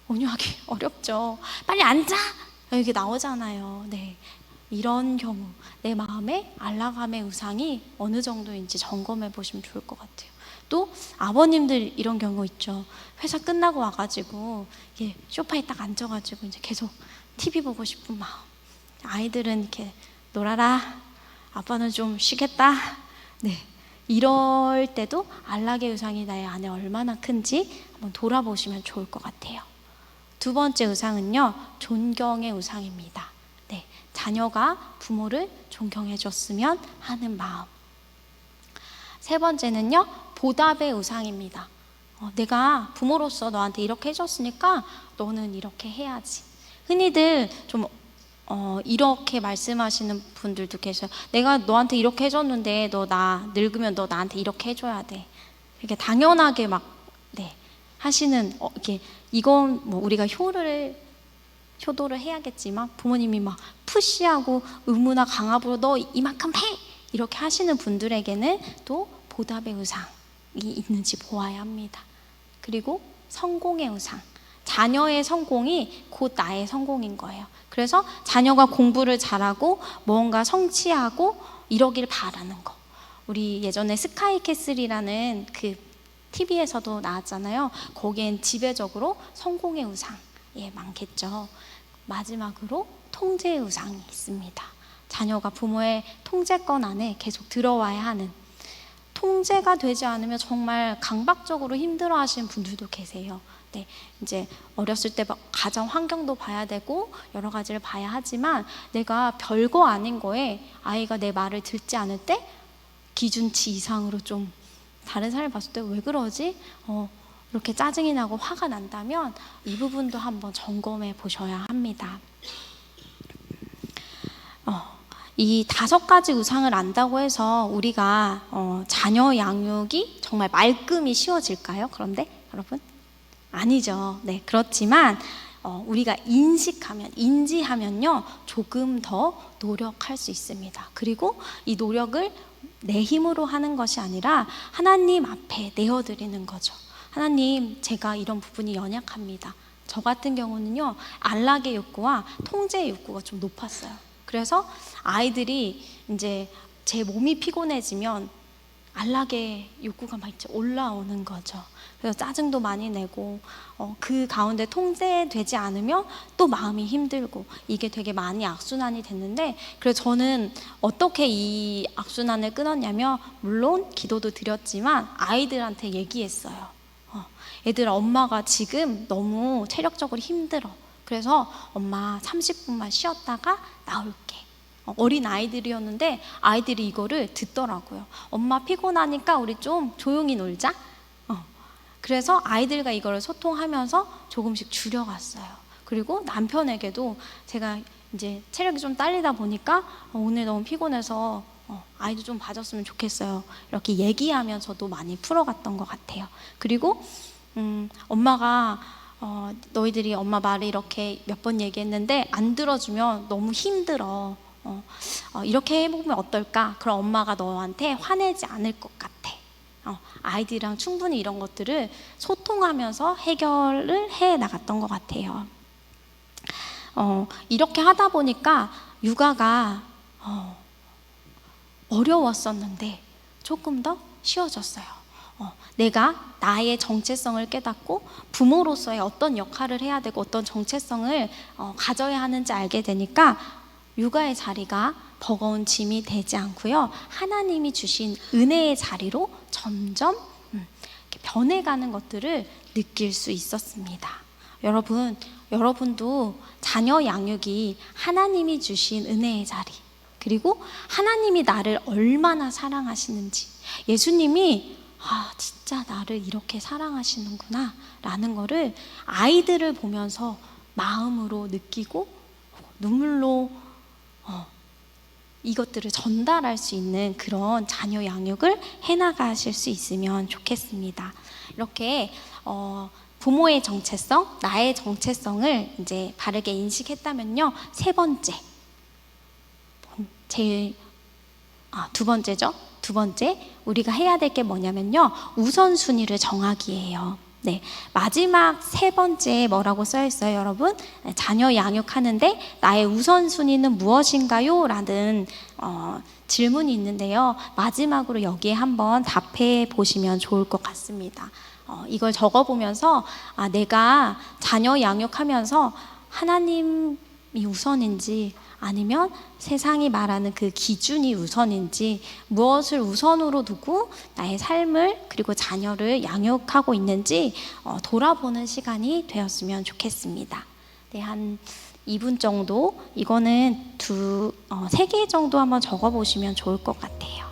온유하기 어렵죠. 빨리 앉아! 이게 나오잖아요. 네, 이런 경우 내 마음에 안락함의 우상이 어느 정도인지 점검해 보시면 좋을 것 같아요. 또 아버님들 이런 경우 있죠. 회사 끝나고 와가지고 소파에 딱 앉아가지고 이제 계속 TV 보고 싶은 마음. 아이들은 이렇게 놀아라. 아빠는 좀 쉬겠다. 네, 이럴 때도 안락의 우상이 나의 안에 얼마나 큰지 한번 돌아보시면 좋을 것 같아요. 두 번째 우상은요, 존경의 우상입니다. 네, 자녀가 부모를 존경해 줬으면 하는 마음. 세 번째는요, 보답의 우상입니다. 내가 부모로서 너한테 이렇게 해줬으니까 너는 이렇게 해야지. 흔히들 좀 이렇게 말씀하시는 분들도 계셔요. 내가 너한테 이렇게 해줬는데 너 늙으면 너 나한테 이렇게 해줘야 돼. 이렇게 당연하게 막 하시는 이렇게, 이건 뭐 우리가 효도를 해야겠지만 부모님이 막 푸시하고 의무나 강압으로 너 이만큼 해! 이렇게 하시는 분들에게는 또 보답의 우상이 있는지 보아야 합니다. 그리고 성공의 우상. 자녀의 성공이 곧 나의 성공인 거예요. 그래서 자녀가 공부를 잘하고 뭔가 성취하고 이러길 바라는 거. 우리 예전에 스카이캐슬이라는 그 TV에서도 나왔잖아요. 거기엔 지배적으로 성공의 우상, 많겠죠. 마지막으로 통제의 우상이 있습니다. 자녀가 부모의 통제권 안에 계속 들어와야 하는, 통제가 되지 않으면 정말 강박적으로 힘들어 하시는 분들도 계세요. 네, 이제 어렸을 때 가정 환경도 봐야 되고 여러 가지를 봐야 하지만 내가 별거 아닌 거에 아이가 내 말을 듣지 않을 때 기준치 이상으로 좀 다른 사람이 봤을 때 왜 그러지? 이렇게 짜증이 나고 화가 난다면 이 부분도 한번 점검해 보셔야 합니다. 이 5가지 우상을 안다고 해서 우리가 자녀 양육이 정말 말끔히 쉬워질까요? 그런데 여러분? 아니죠. 네, 그렇지만 우리가 인지하면요 조금 더 노력할 수 있습니다. 그리고 이 노력을 내 힘으로 하는 것이 아니라 하나님 앞에 내어드리는 거죠. 하나님, 제가 이런 부분이 연약합니다. 저 같은 경우는요 안락의 욕구와 통제의 욕구가 좀 높았어요. 그래서 아이들이 이제 제 몸이 피곤해지면 안락의 욕구가 막 올라오는 거죠. 그래서 짜증도 많이 내고 그 가운데 통제되지 않으면 또 마음이 힘들고 이게 되게 많이 악순환이 됐는데, 그래서 저는 어떻게 이 악순환을 끊었냐면 물론 기도도 드렸지만 아이들한테 얘기했어요. 얘들아, 엄마가 지금 너무 체력적으로 힘들어. 그래서 엄마 30분만 쉬었다가 나올게. 어린 아이들이었는데 아이들이 이거를 듣더라고요. 엄마 피곤하니까 우리 좀 조용히 놀자. 그래서 아이들과 이거를 소통하면서 조금씩 줄여갔어요. 그리고 남편에게도 제가 이제 체력이 좀 딸리다 보니까 오늘 너무 피곤해서 아이도 좀 봐줬으면 좋겠어요. 이렇게 얘기하면서도 많이 풀어갔던 것 같아요. 그리고 엄마가 너희들이 엄마 말을 이렇게 몇 번 얘기했는데 안 들어주면 너무 힘들어. 이렇게 해보면 어떨까? 그럼 엄마가 너한테 화내지 않을 것 같아. 아이들이랑 충분히 이런 것들을 소통하면서 해결을 해 나갔던 것 같아요. 이렇게 하다 보니까 육아가 어려웠었는데 조금 더 쉬워졌어요. 내가 나의 정체성을 깨닫고 부모로서의 어떤 역할을 해야 되고 어떤 정체성을 가져야 하는지 알게 되니까 육아의 자리가 버거운 짐이 되지 않고요, 하나님이 주신 은혜의 자리로 점점 변해가는 것들을 느낄 수 있었습니다. 여러분도 자녀 양육이 하나님이 주신 은혜의 자리, 그리고 하나님이 나를 얼마나 사랑하시는지, 예수님이 진짜 나를 이렇게 사랑하시는구나 라는 거를 아이들을 보면서 마음으로 느끼고 눈물로 이것들을 전달할 수 있는 그런 자녀 양육을 해나가실 수 있으면 좋겠습니다. 이렇게 부모의 정체성, 나의 정체성을 이제 바르게 인식했다면요, 세 번째, 두 번째죠. 두 번째, 우리가 해야 될 게 뭐냐면요, 우선순위를 정하기예요. 네, 마지막 세 번째에 뭐라고 써 있어요, 여러분? 자녀 양육하는데 나의 우선순위는 무엇인가요? 라는 질문이 있는데요, 마지막으로 여기에 한번 답해 보시면 좋을 것 같습니다. 이걸 적어보면서 내가 자녀 양육하면서 하나님이 우선인지 아니면 세상이 말하는 그 기준이 우선인지, 무엇을 우선으로 두고 나의 삶을 그리고 자녀를 양육하고 있는지 돌아보는 시간이 되었으면 좋겠습니다. 네, 한 2분 정도, 이거는 3개 정도 한번 적어보시면 좋을 것 같아요.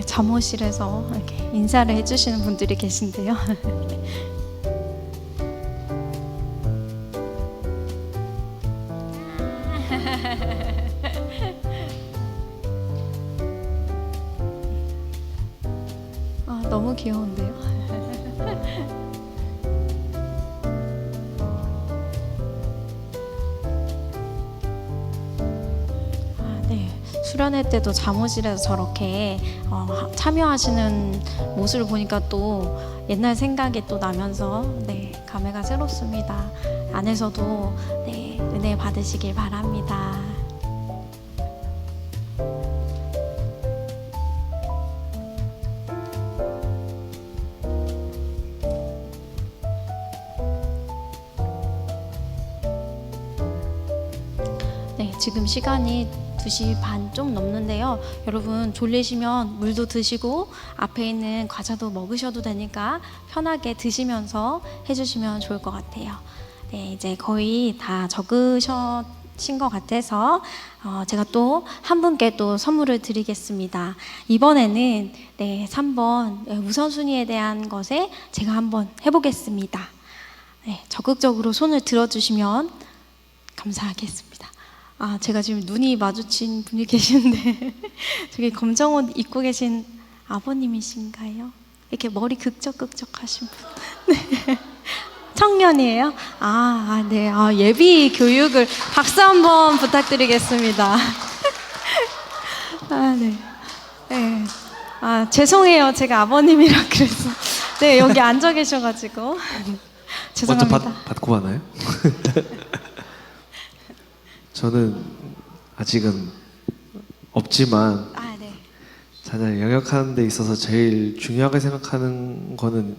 잠옷실에서 이렇게 인사를 해주시는 분들이 계신데요. 너무 귀여운데요. 네. 수련회 때도 잠옷실에서 저렇게 참여하시는 모습을 보니까 또 옛날 생각이 또 나면서 감회가 새롭습니다. 안에서도 은혜 받으시길 바랍니다. 지금 시간이 2시 반 좀 넘는데요. 여러분 졸리시면 물도 드시고 앞에 있는 과자도 먹으셔도 되니까 편하게 드시면서 해주시면 좋을 것 같아요. 이제 거의 다 적으신 것 같아서 제가 또 한 분께 또 선물을 드리겠습니다. 이번에는 3번 우선순위에 대한 것에 제가 한번 해보겠습니다. 적극적으로 손을 들어주시면 감사하겠습니다. 제가 지금 눈이 마주친 분이 계시는데 저기 검정 옷 입고 계신 아버님이신가요? 이렇게 머리 극적극적 하신 분. 네. 청년이에요? 네. 예비 교육을 박수 한번 부탁드리겠습니다. 네. 죄송해요. 제가 아버님이라 그래서. 네, 여기 앉아 계셔가지고. 죄송합니다. 먼저 받고 가나요? 저는 아직은 없지만 네. 자녀를 영역하는 데 있어서 제일 중요하게 생각하는 거는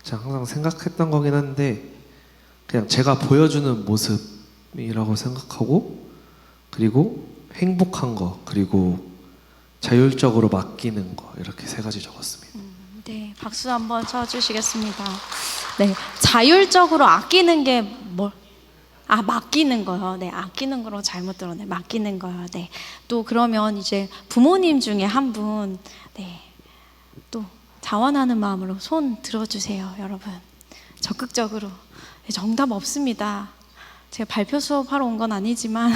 제가 항상 생각했던 거긴 한데 그냥 제가 보여주는 모습이라고 생각하고 그리고 행복한 거 그리고 자율적으로 맡기는 거 이렇게 3가지 적었습니다. 네, 박수 한번 쳐주시겠습니다. 네, 자율적으로 아끼는 게 뭘? 맡기는 거요. 네, 아끼는 거로 잘못 들었네. 맡기는 거요. 네. 또 그러면 이제 부모님 중에 한 분, 또 자원하는 마음으로 손 들어주세요, 여러분. 적극적으로. 정답 없습니다. 제가 발표 수업하러 온 건 아니지만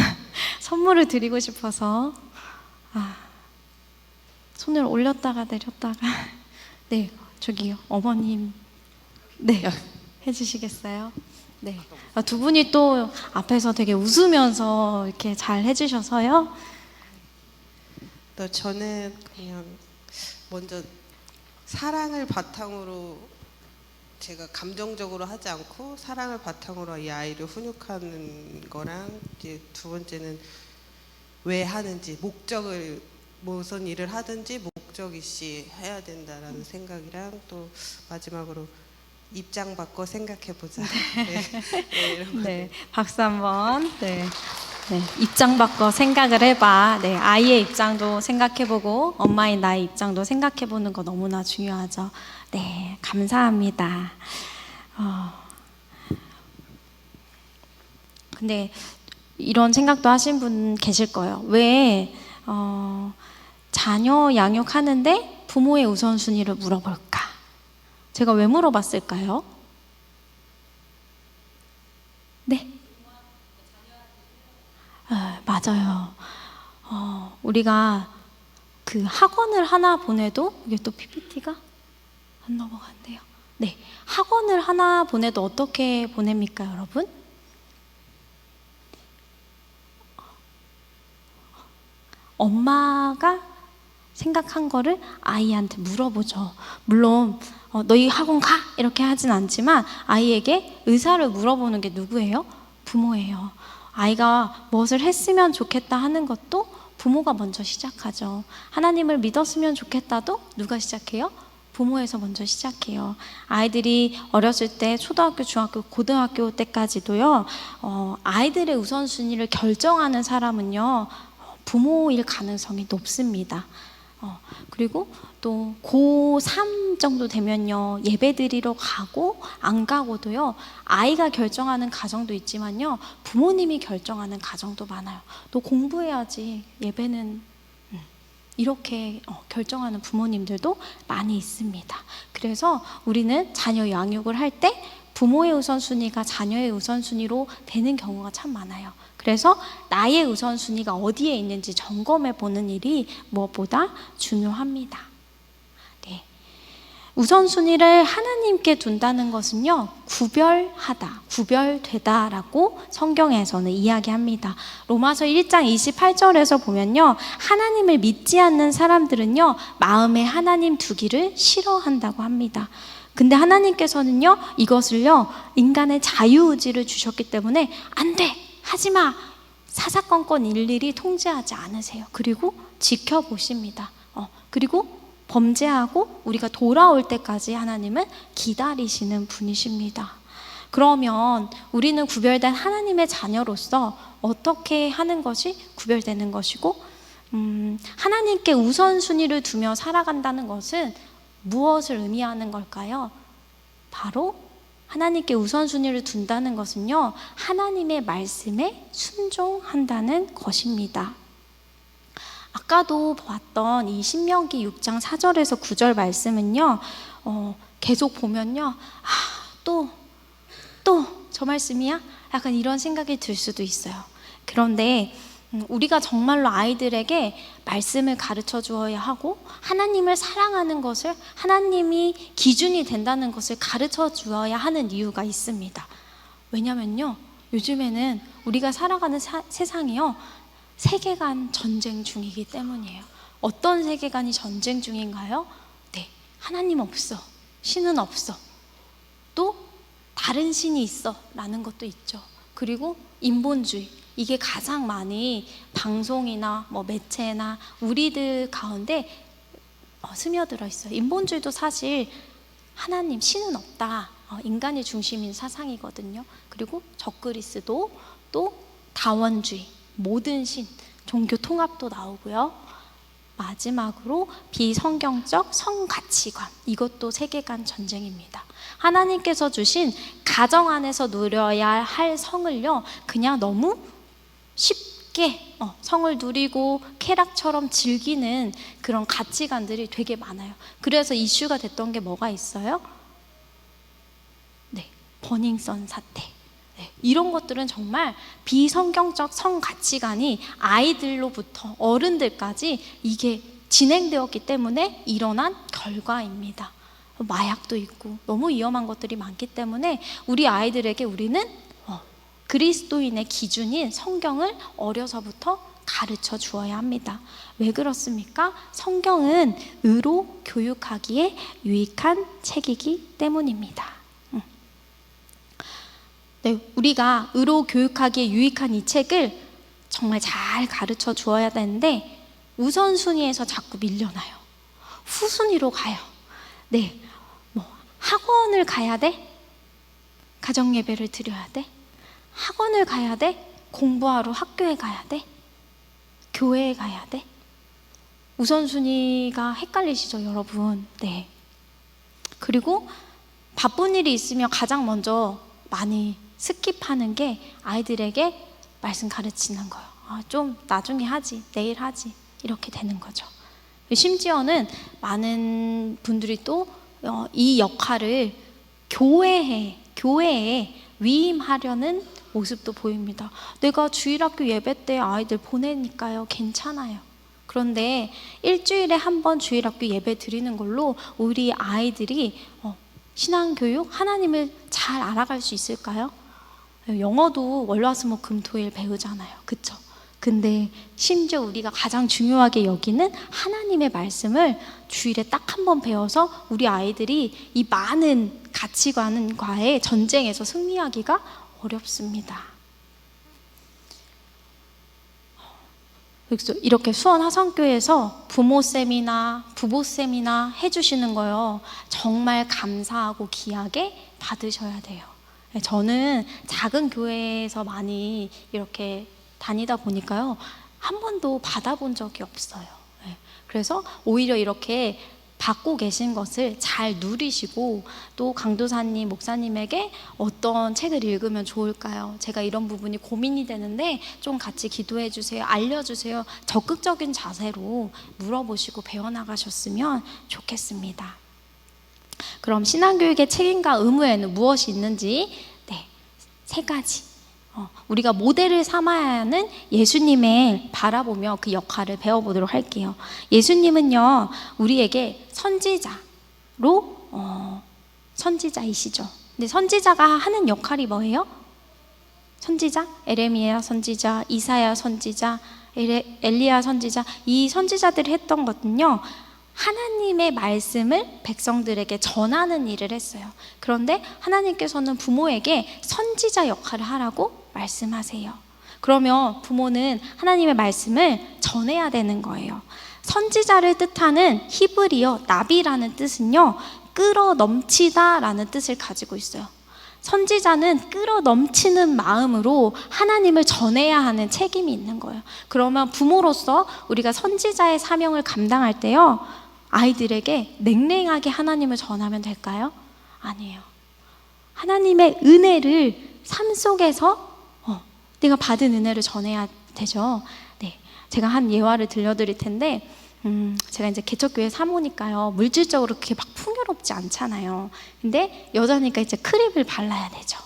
선물을 드리고 싶어서 손을 올렸다가 내렸다가 네, 저기요, 어머님. 네, 해주시겠어요? 네. 두 분이 또 앞에서 되게 웃으면서 이렇게 잘 해주셔서요. 저는 그냥 먼저 사랑을 바탕으로 제가 감정적으로 하지 않고 사랑을 바탕으로 이 아이를 훈육하는 거랑 이제 2번째는 왜 하는지 목적을 무슨 일을 하든지 목적 있이 해야 된다라는 생각이랑 또 마지막으로 입장 바꿔 생각해보자. 네, 박수 한번. 네, 입장 바꿔 생각을 해봐. 네, 아이의 입장도 생각해보고 엄마인 나의 입장도 생각해보는 거 너무나 중요하죠. 네, 감사합니다. 근데 이런 생각도 하신 분 계실 거예요. 왜 자녀 양육하는데 부모의 우선순위를 물어볼까? 제가 왜 물어봤을까요? 네? 맞아요. 우리가 그 학원을 하나 보내도 이게 또 PPT가 안 넘어간대요. 네, 학원을 하나 보내도 어떻게 보냅니까, 여러분? 엄마가 생각한 거를 아이한테 물어보죠. 물론 너희 학원 가! 이렇게 하진 않지만 아이에게 의사를 물어보는 게 누구예요? 부모예요. 아이가 무엇을 했으면 좋겠다 하는 것도 부모가 먼저 시작하죠. 하나님을 믿었으면 좋겠다도 누가 시작해요? 부모에서 먼저 시작해요. 아이들이 어렸을 때 초등학교, 중학교, 고등학교 때까지도요. 아이들의 우선순위를 결정하는 사람은요. 부모일 가능성이 높습니다. 그리고 또 고3 정도 되면요. 예배드리러 가고 안 가고도요. 아이가 결정하는 가정도 있지만요. 부모님이 결정하는 가정도 많아요. 너 공부해야지. 예배는 이렇게 결정하는 부모님들도 많이 있습니다. 그래서 우리는 자녀 양육을 할 때 부모의 우선순위가 자녀의 우선순위로 되는 경우가 참 많아요. 그래서 나의 우선순위가 어디에 있는지 점검해 보는 일이 무엇보다 중요합니다. 네. 우선순위를 하나님께 둔다는 것은요, 구별하다, 구별되다라고 성경에서는 이야기합니다. 로마서 1장 28절에서 보면요, 하나님을 믿지 않는 사람들은요, 마음에 하나님 두기를 싫어한다고 합니다. 근데 하나님께서는요, 이것을요, 인간의 자유의지를 주셨기 때문에 안 돼! 하지 마! 사사건건 일일이 통제하지 않으세요. 그리고 지켜보십니다. 그리고 범죄하고 우리가 돌아올 때까지 하나님은 기다리시는 분이십니다. 그러면 우리는 구별된 하나님의 자녀로서 어떻게 하는 것이 구별되는 것이고, 하나님께 우선순위를 두며 살아간다는 것은 무엇을 의미하는 걸까요? 바로 하나님께 우선순위를 둔다는 것은요, 하나님의 말씀에 순종한다는 것입니다. 아까도 봤던 이 신명기 6장 4절에서 9절 말씀은요, 계속 보면요, 또 저 말씀이야? 약간 이런 생각이 들 수도 있어요. 그런데 우리가 정말로 아이들에게 말씀을 가르쳐 주어야 하고, 하나님을 사랑하는 것을, 하나님이 기준이 된다는 것을 가르쳐 주어야 하는 이유가 있습니다. 왜냐면요, 요즘에는 우리가 살아가는 세상이요, 세계관 전쟁 중이기 때문이에요. 어떤 세계관이 전쟁 중인가요? 네, 하나님 없어, 신은 없어, 또 다른 신이 있어 라는 것도 있죠. 그리고 인본주의, 이게 가장 많이 방송이나 매체나 우리들 가운데 스며들어 있어요. 인본주의도 사실 하나님, 신은 없다, 인간이 중심인 사상이거든요. 그리고 적그리스도, 또 다원주의, 모든 신, 종교 통합도 나오고요. 마지막으로 비성경적 성가치관, 이것도 세계관 전쟁입니다. 하나님께서 주신 가정 안에서 누려야 할 성을요, 그냥 너무 쉽게 성을 누리고 쾌락처럼 즐기는 그런 가치관들이 되게 많아요. 그래서 이슈가 됐던 게 뭐가 있어요? 네, 버닝썬 사태. 네, 이런 것들은 정말 비성경적 성 가치관이 아이들로부터 어른들까지 이게 진행되었기 때문에 일어난 결과입니다. 마약도 있고 너무 위험한 것들이 많기 때문에 우리 아이들에게 우리는 그리스도인의 기준인 성경을 어려서부터 가르쳐 주어야 합니다. 왜 그렇습니까? 성경은 의로 교육하기에 유익한 책이기 때문입니다. 네, 우리가 의로 교육하기에 유익한 이 책을 정말 잘 가르쳐 주어야 되는데, 우선순위에서 자꾸 밀려나요. 후순위로 가요. 네, 학원을 가야 돼? 가정예배를 드려야 돼? 학원을 가야 돼? 공부하러 학교에 가야 돼? 교회에 가야 돼? 우선순위가 헷갈리시죠, 여러분? 네. 그리고 바쁜 일이 있으면 가장 먼저 많이 스킵하는 게 아이들에게 말씀 가르치는 거예요. 좀 나중에 하지, 내일 하지, 이렇게 되는 거죠. 심지어는 많은 분들이 또 이 역할을 교회에 위임하려는 모습도 보입니다. 내가 주일학교 예배 때 아이들 보내니까요, 괜찮아요. 그런데 일주일에 한 번 주일학교 예배 드리는 걸로 우리 아이들이 신앙교육, 하나님을 잘 알아갈 수 있을까요? 영어도 월화수목금토일 배우잖아요, 그쵸? 근데 심지어 우리가 가장 중요하게 여기는 하나님의 말씀을 주일에 딱 한 번 배워서 우리 아이들이 이 많은 가치관과의 전쟁에서 승리하기가 어렵습니다. 그래서 이렇게 수원 화성교회에서 부모쌤이나 부보쌤이나 해주시는 거요, 정말 감사하고 귀하게 받으셔야 돼요. 저는 작은 교회에서 많이 이렇게 다니다 보니까요, 한 번도 받아본 적이 없어요. 그래서 오히려 이렇게 받고 계신 것을 잘 누리시고 또 강도사님, 목사님에게 어떤 책을 읽으면 좋을까요? 제가 이런 부분이 고민이 되는데 좀 같이 기도해 주세요. 알려주세요. 적극적인 자세로 물어보시고 배워나가셨으면 좋겠습니다. 그럼 신앙교육의 책임과 의무에는 무엇이 있는지 네, 3가지. 우리가 모델을 삼아야 하는 예수님을 바라보며 그 역할을 배워보도록 할게요. 예수님은요, 우리에게 선지자이시죠. 근데 선지자가 하는 역할이 뭐예요? 선지자? 에레미야 선지자, 이사야 선지자, 엘리야 선지자. 이 선지자들이 했던 것은요, 하나님의 말씀을 백성들에게 전하는 일을 했어요. 그런데 하나님께서는 부모에게 선지자 역할을 하라고 말씀하세요. 그러면 부모는 하나님의 말씀을 전해야 되는 거예요. 선지자를 뜻하는 히브리어 나비라는 뜻은요, 끌어 넘치다 라는 뜻을 가지고 있어요. 선지자는 끌어 넘치는 마음으로 하나님을 전해야 하는 책임이 있는 거예요. 그러면 부모로서 우리가 선지자의 사명을 감당할 때요, 아이들에게 냉랭하게 하나님을 전하면 될까요? 아니에요. 하나님의 은혜를 삶 속에서 내가 받은 은혜를 전해야 되죠. 네, 제가 한 예화를 들려드릴 텐데, 제가 이제 개척교회 사모니까요, 물질적으로 그렇게 막 풍요롭지 않잖아요. 근데 여자니까 이제 크림을 발라야 되죠.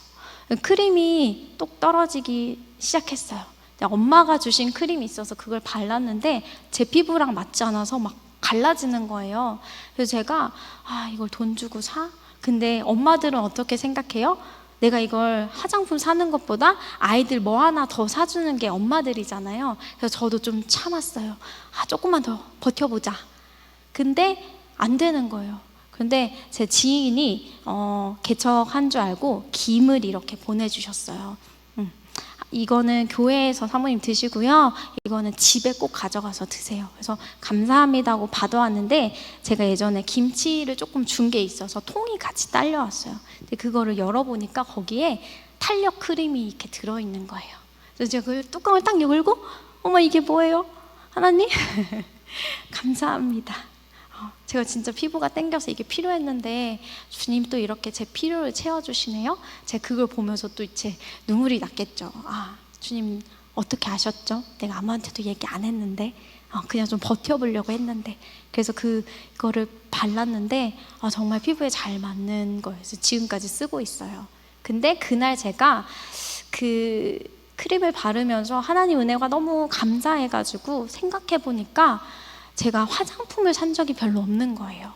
크림이 똑 떨어지기 시작했어요. 엄마가 주신 크림이 있어서 그걸 발랐는데 제 피부랑 맞지 않아서 막 갈라지는 거예요. 그래서 제가 이걸 돈 주고 사? 근데 엄마들은 어떻게 생각해요? 내가 이걸 화장품 사는 것보다 아이들 뭐 하나 더 사주는 게 엄마들이잖아요. 그래서 저도 좀 참았어요. 조금만 더 버텨보자. 근데 안 되는 거예요. 근데 제 지인이 개척한 줄 알고 김을 이렇게 보내주셨어요. 이거는 교회에서 사모님 드시고요, 이거는 집에 꼭 가져가서 드세요. 그래서 감사합니다 고 받아왔는데, 제가 예전에 김치를 조금 준 게 있어서 통이 같이 딸려왔어요. 근데 그거를 열어보니까 거기에 탄력 크림이 이렇게 들어있는 거예요. 그래서 제가 그 뚜껑을 딱 열고, 어머 이게 뭐예요? 하나님 감사합니다. 제가 진짜 피부가 땡겨서 이게 필요했는데 주님 또 이렇게 제 필요를 채워주시네요. 제가 그걸 보면서 또 이제 눈물이 났겠죠. 주님 어떻게 아셨죠? 내가 아무한테도 얘기 안 했는데 그냥 좀 버텨보려고 했는데. 그래서 그거를 발랐는데 정말 피부에 잘 맞는 거예요. 그래서 지금까지 쓰고 있어요. 근데 그날 제가 그 크림을 바르면서 하나님 은혜가 너무 감사해가지고 생각해보니까 제가 화장품을 산 적이 별로 없는 거예요.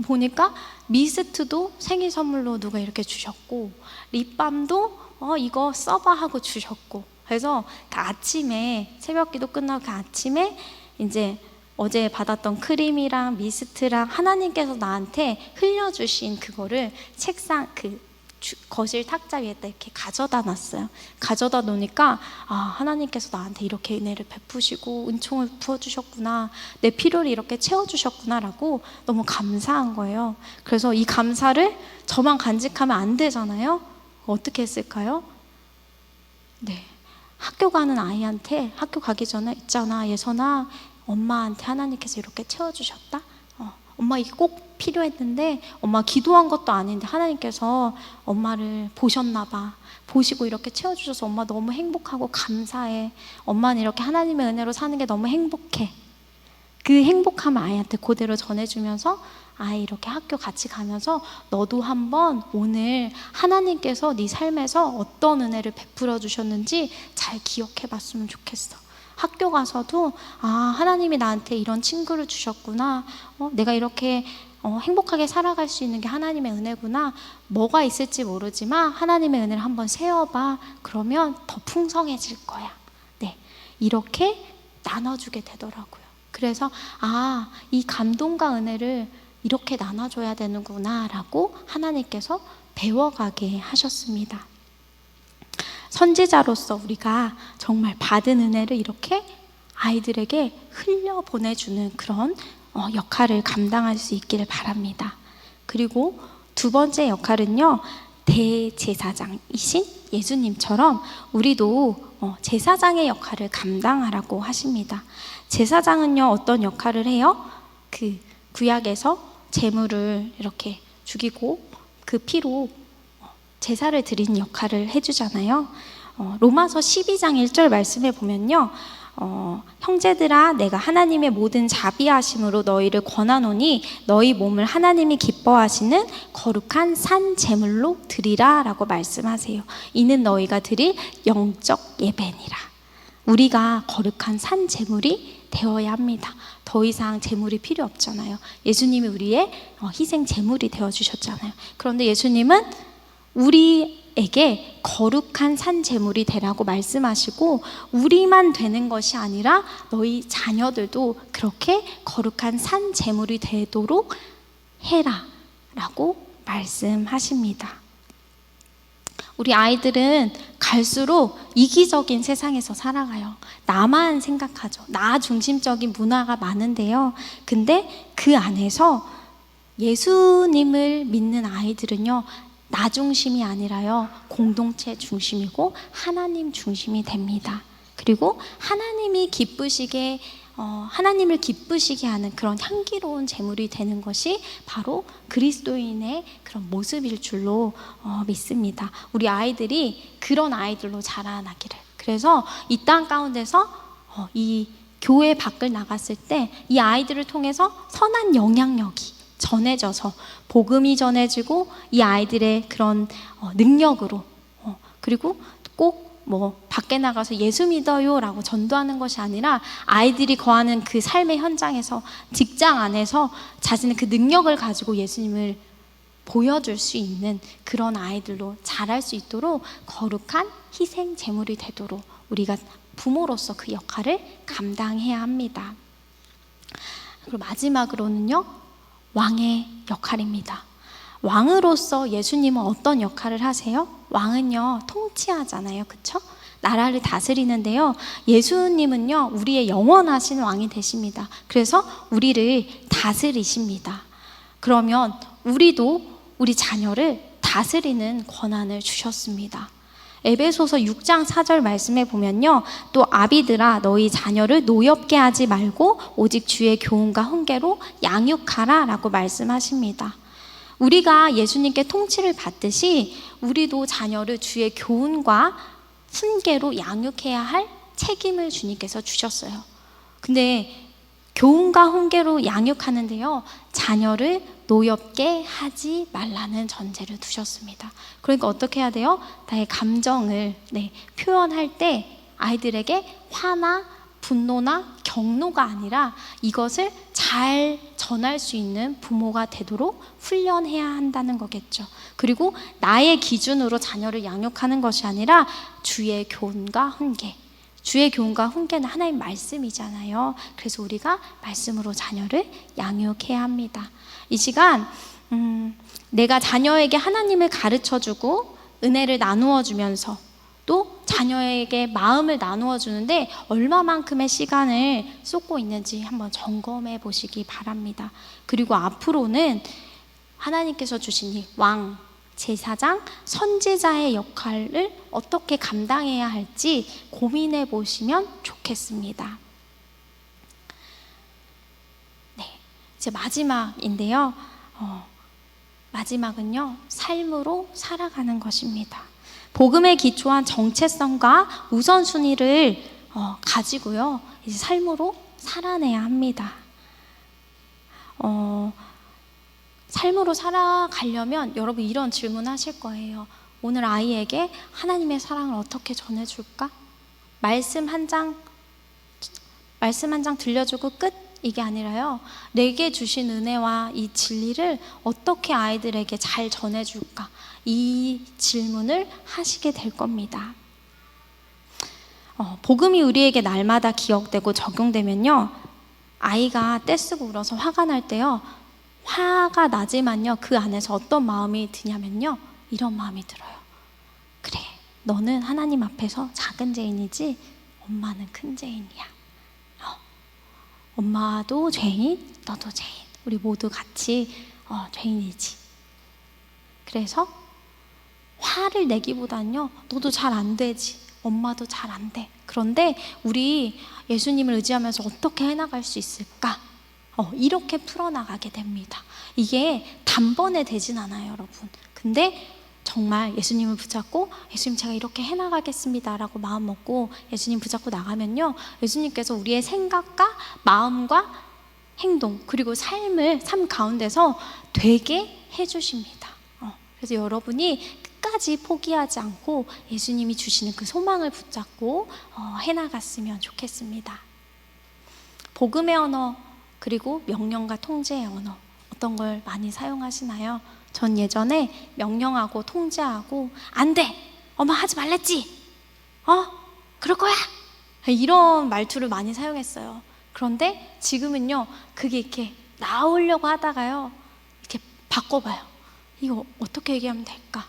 보니까 미스트도 생일 선물로 누가 이렇게 주셨고, 립밤도 이거 써봐 하고 주셨고, 그래서 그 아침에 새벽기도 끝나고 그 아침에 이제 어제 받았던 크림이랑 미스트랑 하나님께서 나한테 흘려주신 그거를 책상 거실 탁자 위에다 이렇게 가져다 놨어요. 가져다 놓으니까 하나님께서 나한테 이렇게 은혜를 베푸시고 은총을 부어주셨구나, 내 필요를 이렇게 채워주셨구나 라고 너무 감사한 거예요. 그래서 이 감사를 저만 간직하면 안 되잖아요. 어떻게 했을까요? 네, 학교 가는 아이한테 학교 가기 전에 있잖아 예선아, 엄마한테 하나님께서 이렇게 채워주셨다. 엄마 이게 꼭 필요했는데 엄마 기도한 것도 아닌데 하나님께서 엄마를 보셨나 봐. 보시고 이렇게 채워주셔서 엄마 너무 행복하고 감사해. 엄마는 이렇게 하나님의 은혜로 사는 게 너무 행복해. 그 행복함을 아이한테 그대로 전해주면서 아이 이렇게 학교 같이 가면서 너도 한번 오늘 하나님께서 네 삶에서 어떤 은혜를 베풀어 주셨는지 잘 기억해 봤으면 좋겠어. 학교 가서도 하나님이 나한테 이런 친구를 주셨구나, 내가 이렇게 행복하게 살아갈 수 있는 게 하나님의 은혜구나. 뭐가 있을지 모르지만 하나님의 은혜를 한번 세어봐. 그러면 더 풍성해질 거야. 네, 이렇게 나눠주게 되더라고요. 그래서 이 감동과 은혜를 이렇게 나눠줘야 되는구나 라고 하나님께서 배워가게 하셨습니다. 선지자로서 우리가 정말 받은 은혜를 이렇게 아이들에게 흘려보내주는 그런 역할을 감당할 수 있기를 바랍니다. 그리고 두 번째 역할은요, 대제사장이신 예수님처럼 우리도 제사장의 역할을 감당하라고 하십니다. 제사장은요, 어떤 역할을 해요? 그 구약에서 제물을 이렇게 죽이고 그 피로 제사를 드리는 역할을 해주잖아요. 로마서 12장 1절 말씀에 보면요. 형제들아 내가 하나님의 모든 자비하심으로 너희를 권하노니 너희 몸을 하나님이 기뻐하시는 거룩한 산 제물로 드리라 라고 말씀하세요. 이는 너희가 드릴 영적 예배니라. 우리가 거룩한 산 제물이 되어야 합니다. 더 이상 제물이 필요 없잖아요. 예수님이 우리의 희생 제물이 되어주셨잖아요. 그런데 예수님은 우리에게 거룩한 산 제물이 되라고 말씀하시고 우리만 되는 것이 아니라 너희 자녀들도 그렇게 거룩한 산 제물이 되도록 해라 라고 말씀하십니다. 우리 아이들은 갈수록 이기적인 세상에서 살아가요. 나만 생각하죠. 나 중심적인 문화가 많은데요. 근데 그 안에서 예수님을 믿는 아이들은요, 나 중심이 아니라요, 공동체 중심이고 하나님 중심이 됩니다. 그리고 하나님을 기쁘시게 하는 그런 향기로운 제물이 되는 것이 바로 그리스도인의 그런 모습일 줄로 믿습니다. 우리 아이들이 그런 아이들로 자라나기를. 그래서 이 땅 가운데서 이 교회 밖을 나갔을 때 이 아이들을 통해서 선한 영향력이 전해져서 복음이 전해지고 이 아이들의 그런 능력으로 그리고 꼭 밖에 나가서 예수 믿어요 라고 전도하는 것이 아니라 아이들이 거하는 그 삶의 현장에서 직장 안에서 자신의 그 능력을 가지고 예수님을 보여줄 수 있는 그런 아이들로 자랄 수 있도록 거룩한 희생 제물이 되도록 우리가 부모로서 그 역할을 감당해야 합니다. 그리고 마지막으로는요, 왕의 역할입니다. 왕으로서 예수님은 어떤 역할을 하세요? 왕은요, 통치하잖아요. 그쵸? 나라를 다스리는데요. 예수님은요, 우리의 영원하신 왕이 되십니다. 그래서 우리를 다스리십니다. 그러면 우리도 우리 자녀를 다스리는 권한을 주셨습니다. 에베소서 6장 4절 말씀에 보면요, 또 아비들아 너희 자녀를 노엽게 하지 말고 오직 주의 교훈과 훈계로 양육하라 라고 말씀하십니다. 우리가 예수님께 통치를 받듯이 우리도 자녀를 주의 교훈과 훈계로 양육해야 할 책임을 주님께서 주셨어요. 근데 교훈과 훈계로 양육하는데요, 자녀를 노엽게 하지 말라는 전제를 두셨습니다. 그러니까 어떻게 해야 돼요? 나의 감정을 표현할 때 아이들에게 화나 분노나 경노가 아니라 이것을 잘 전할 수 있는 부모가 되도록 훈련해야 한다는 거겠죠. 그리고 나의 기준으로 자녀를 양육하는 것이 아니라 주의 교훈과 훈계. 주의 교훈과 훈계는 하나님 말씀이잖아요. 그래서 우리가 말씀으로 자녀를 양육해야 합니다. 이 시간 내가 자녀에게 하나님을 가르쳐주고 은혜를 나누어 주면서 또 자녀에게 마음을 나누어 주는데 얼마만큼의 시간을 쏟고 있는지 한번 점검해 보시기 바랍니다. 그리고 앞으로는 하나님께서 주신 이 왕, 제사장, 선지자의 역할을 어떻게 감당해야 할지 고민해 보시면 좋겠습니다. 네, 이제 마지막인데요. 마지막은요, 삶으로 살아가는 것입니다. 복음에 기초한 정체성과 우선순위를 가지고요, 이제 삶으로 살아내야 합니다. 삶으로 살아가려면 여러분 이런 질문 하실 거예요. 오늘 아이에게 하나님의 사랑을 어떻게 전해줄까? 말씀 한 장 들려주고 끝? 이게 아니라요, 내게 주신 은혜와 이 진리를 어떻게 아이들에게 잘 전해줄까? 이 질문을 하시게 될 겁니다. 복음이 우리에게 날마다 기억되고 적용되면요, 아이가 떼쓰고 울어서 화가 날 때요, 화가 나지만요, 그 안에서 어떤 마음이 드냐면요, 이런 마음이 들어요. 그래, 너는 하나님 앞에서 작은 죄인이지 엄마는 큰 죄인이야. 엄마도 죄인, 너도 죄인, 우리 모두 같이 죄인이지. 그래서 화를 내기보다는요, 너도 잘 안 되지, 엄마도 잘 안 돼. 그런데 우리 예수님을 의지하면서 어떻게 해나갈 수 있을까? 이렇게 풀어나가게 됩니다. 이게 단번에 되진 않아요, 여러분. 근데 정말 예수님을 붙잡고 예수님 제가 이렇게 해나가겠습니다 라고 마음 먹고 예수님 붙잡고 나가면요, 예수님께서 우리의 생각과 마음과 행동 그리고 삶 가운데서 되게 해주십니다. 그래서 여러분이 끝까지 포기하지 않고 예수님이 주시는 그 소망을 붙잡고 해나갔으면 좋겠습니다. 복음의 언어 그리고 명령과 통제의 언어, 어떤 걸 많이 사용하시나요? 전 예전에 명령하고 통제하고 안 돼! 엄마 하지 말랬지? 그럴 거야! 이런 말투를 많이 사용했어요. 그런데 지금은요, 그게 이렇게 나오려고 하다가요, 이렇게 바꿔봐요. 이거 어떻게 얘기하면 될까?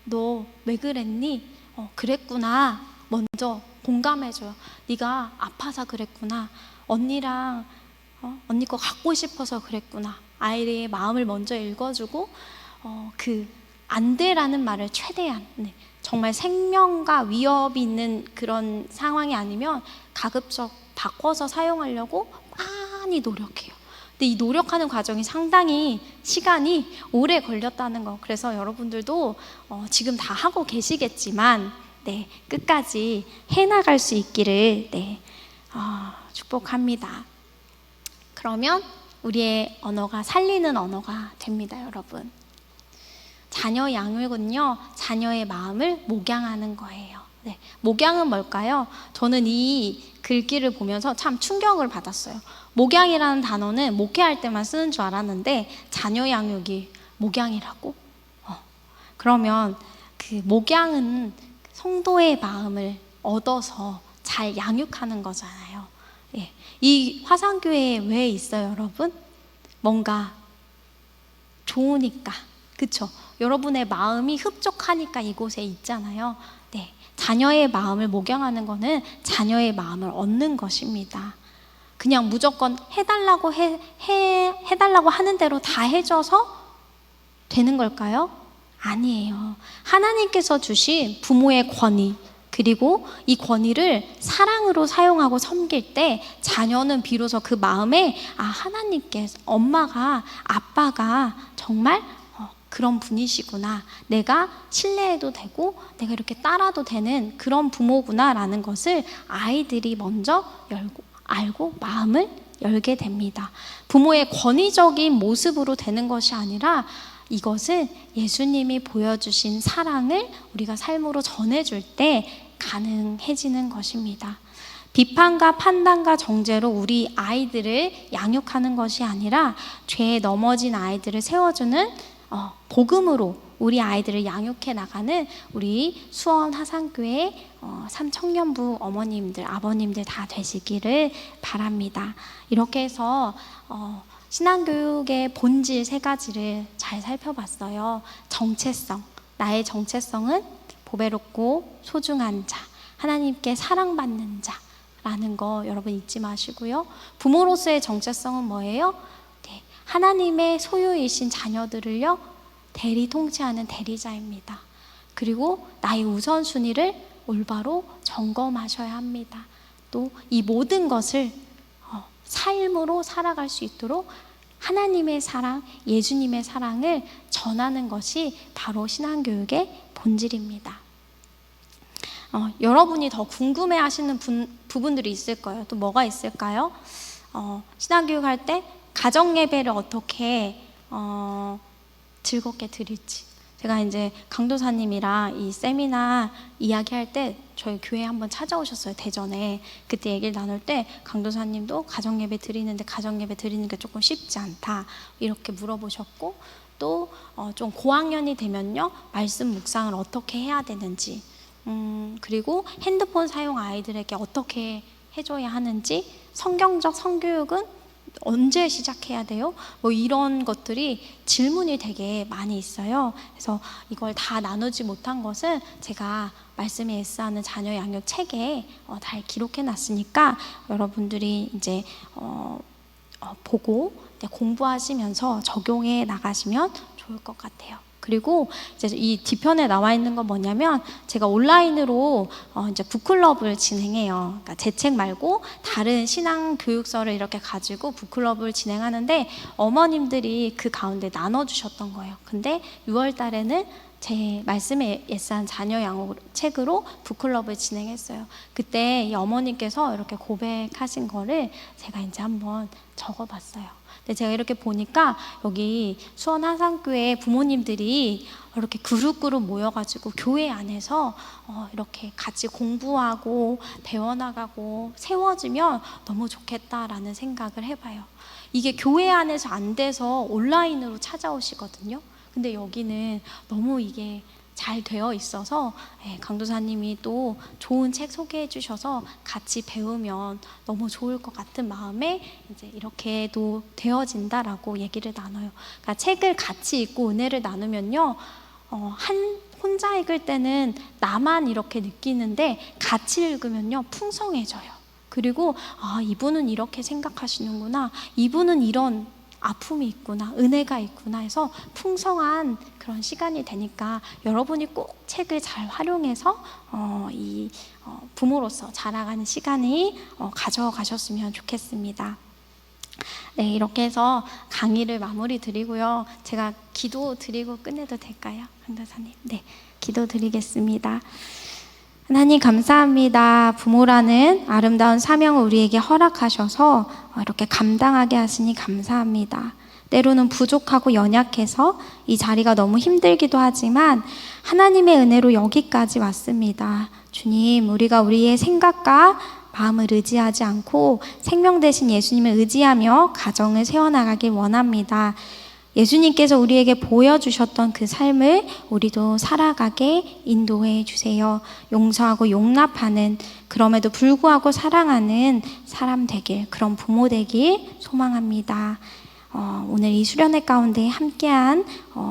너 왜 그랬니? 그랬구나. 먼저 공감해줘요. 네가 아파서 그랬구나. 언니랑 언니 거 갖고 싶어서 그랬구나. 아이의 마음을 먼저 읽어주고 그 안 돼라는 말을 최대한 정말 생명과 위협이 있는 그런 상황이 아니면 가급적 바꿔서 사용하려고 많이 노력해요. 근데 이 노력하는 과정이 상당히 시간이 오래 걸렸다는 거. 그래서 여러분들도 지금 다 하고 계시겠지만 끝까지 해나갈 수 있기를 축복합니다. 그러면 우리의 언어가 살리는 언어가 됩니다, 여러분. 자녀 양육은요, 자녀의 마음을 목양하는 거예요. 목양은 뭘까요? 저는 이 글귀를 보면서 참 충격을 받았어요. 목양이라는 단어는 목회할 때만 쓰는 줄 알았는데 자녀 양육이 목양이라고? 그러면 그 목양은 성도의 마음을 얻어서 잘 양육하는 거잖아요. 이 화상교회에 왜 있어요, 여러분? 뭔가 좋으니까, 그쵸? 여러분의 마음이 흡족하니까 이곳에 있잖아요. 자녀의 마음을 목양하는 거는 자녀의 마음을 얻는 것입니다. 그냥 무조건 해달라고 해달라고 하는 대로 다 해줘서 되는 걸까요? 아니에요. 하나님께서 주신 부모의 권위, 그리고 이 권위를 사랑으로 사용하고 섬길 때 자녀는 비로소 그 마음에 하나님께서, 엄마가, 아빠가 정말 그런 분이시구나, 내가 신뢰해도 되고 내가 이렇게 따라도 되는 그런 부모구나 라는 것을 아이들이 먼저 알고 마음을 열게 됩니다. 부모의 권위적인 모습으로 되는 것이 아니라 이것은 예수님이 보여주신 사랑을 우리가 삶으로 전해줄 때 가능해지는 것입니다. 비판과 판단과 정죄로 우리 아이들을 양육하는 것이 아니라 죄에 넘어진 아이들을 세워주는 복음으로 우리 아이들을 양육해 나가는 우리 수원 화상교회 삼청년부 어머님들, 아버님들 다 되시기를 바랍니다. 이렇게 해서 신앙교육의 본질 3가지를 잘 살펴봤어요. 정체성, 나의 정체성은 보배롭고 소중한 자, 하나님께 사랑받는 자라는 거 여러분 잊지 마시고요. 부모로서의 정체성은 뭐예요? 하나님의 소유이신 자녀들을요, 대리 통치하는 대리자입니다. 그리고 나의 우선순위를 올바로 점검하셔야 합니다. 또 이 모든 것을 삶으로 살아갈 수 있도록 하나님의 사랑, 예수님의 사랑을 전하는 것이 바로 신앙교육의 본질입니다. 여러분이 더 궁금해하시는 부분들이 있을 거예요. 또 뭐가 있을까요? 신앙교육할 때 가정예배를 어떻게 즐겁게 드릴지. 제가 이제 강도사님이랑 이 세미나 이야기할 때 저희 교회에 한번 찾아오셨어요, 대전에. 그때 얘기를 나눌 때 강도사님도 가정예배 드리는데 가정예배 드리는 게 조금 쉽지 않다 이렇게 물어보셨고, 또 좀 고학년이 되면요, 말씀 묵상을 어떻게 해야 되는지, 그리고 핸드폰 사용 아이들에게 어떻게 해줘야 하는지, 성경적 성교육은 언제 시작해야 돼요? 뭐 이런 것들이 질문이 되게 많이 있어요. 그래서 이걸 다 나누지 못한 것은 제가 말씀에 애쓰하는 자녀 양육 책에 잘 기록해 놨으니까 여러분들이 이제 보고 공부하시면서 적용해 나가시면 좋을 것 같아요. 그리고 이제 이 뒤편에 나와 있는 건 뭐냐면 제가 온라인으로 이제 북클럽을 진행해요. 그러니까 제 책 말고 다른 신앙 교육서를 이렇게 가지고 북클럽을 진행하는데 어머님들이 그 가운데 나눠주셨던 거예요. 근데 6월 달에는 제 말씀에 예스한 자녀 양육 책으로 북클럽을 진행했어요. 그때 이 어머니께서 이렇게 고백하신 거를 제가 이제 한번 적어봤어요. 근데 제가 이렇게 보니까 여기 수원 한산교회 부모님들이 이렇게 그룹 모여가지고 교회 안에서 이렇게 같이 공부하고 배워나가고 세워지면 너무 좋겠다라는 생각을 해봐요. 이게 교회 안에서 안 돼서 온라인으로 찾아오시거든요. 근데 여기는 너무 이게 잘 되어 있어서 강도사님이 또 좋은 책 소개해 주셔서 같이 배우면 너무 좋을 것 같은 마음에 이제 이렇게도 되어진다라고 얘기를 나눠요. 그러니까 책을 같이 읽고 은혜를 나누면요, 혼자 읽을 때는 나만 이렇게 느끼는데 같이 읽으면요 풍성해져요. 그리고 이분은 이렇게 생각하시는구나, 이분은 이런 아픔이 있구나, 은혜가 있구나 해서 풍성한 그런 시간이 되니까 여러분이 꼭 책을 잘 활용해서 부모로서 자라가는 시간이 가져가셨으면 좋겠습니다. 네, 이렇게 해서 강의를 마무리 드리고요. 제가 기도 드리고 끝내도 될까요? 강도사님. 네, 기도 드리겠습니다. 하나님 감사합니다. 부모라는 아름다운 사명을 우리에게 허락하셔서 이렇게 감당하게 하시니 감사합니다. 때로는 부족하고 연약해서 이 자리가 너무 힘들기도 하지만 하나님의 은혜로 여기까지 왔습니다. 주님, 우리가 우리의 생각과 마음을 의지하지 않고 생명 되신 예수님을 의지하며 가정을 세워나가길 원합니다. 예수님께서 우리에게 보여주셨던 그 삶을 우리도 살아가게 인도해 주세요. 용서하고 용납하는, 그럼에도 불구하고 사랑하는 사람 되길, 그런 부모 되길 소망합니다. 오늘 이 수련회 가운데 함께한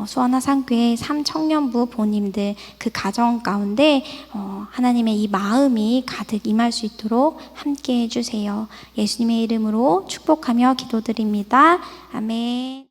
수원하산교회 3청년부 부모님들, 그 가정 가운데 하나님의 이 마음이 가득 임할 수 있도록 함께해 주세요. 예수님의 이름으로 축복하며 기도드립니다. 아멘.